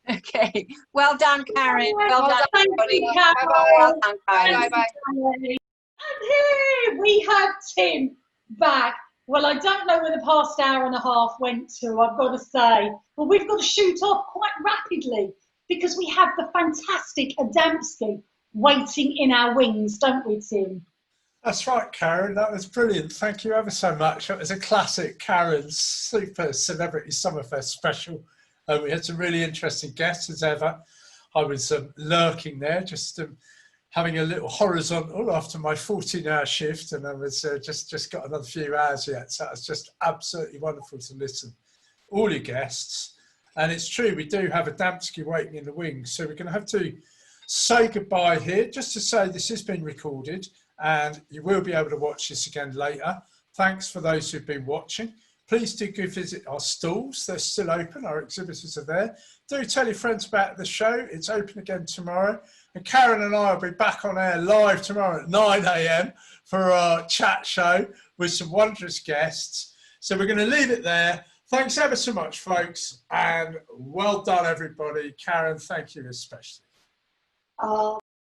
Okay. Well done, Karin. Well done, everybody. Bye-bye. Well done, Karin. Bye-bye. And here we have Tim back. Well, I don't know where the past hour and a half went to, I've got to say. But we've got to shoot off quite rapidly, because we have the fantastic Adamski waiting in our wings, don't we, Tim? That's right, Karin. That was brilliant. Thank you ever so much. It was a classic Karin's Super Celebrity Summerfest special. We had some really interesting guests as ever. I was lurking there, just having a little horizontal after my 14-hour shift, and I was just got another few hours yet. So it's just absolutely wonderful to listen. All your guests. And it's true, we do have Adamski waiting in the wings. So we're going to have to say goodbye here, just to say this has been recorded and you will be able to watch this again later. Thanks for those who've been watching. Please do go visit our stalls. They're still open. Our exhibitors are there. Do tell your friends about the show. It's open again tomorrow. And Karin and I will be back on air live tomorrow at 9 a.m. for our chat show with some wondrous guests. So we're going to leave it there. Thanks ever so much, folks. And well done, everybody. Karin, thank you especially.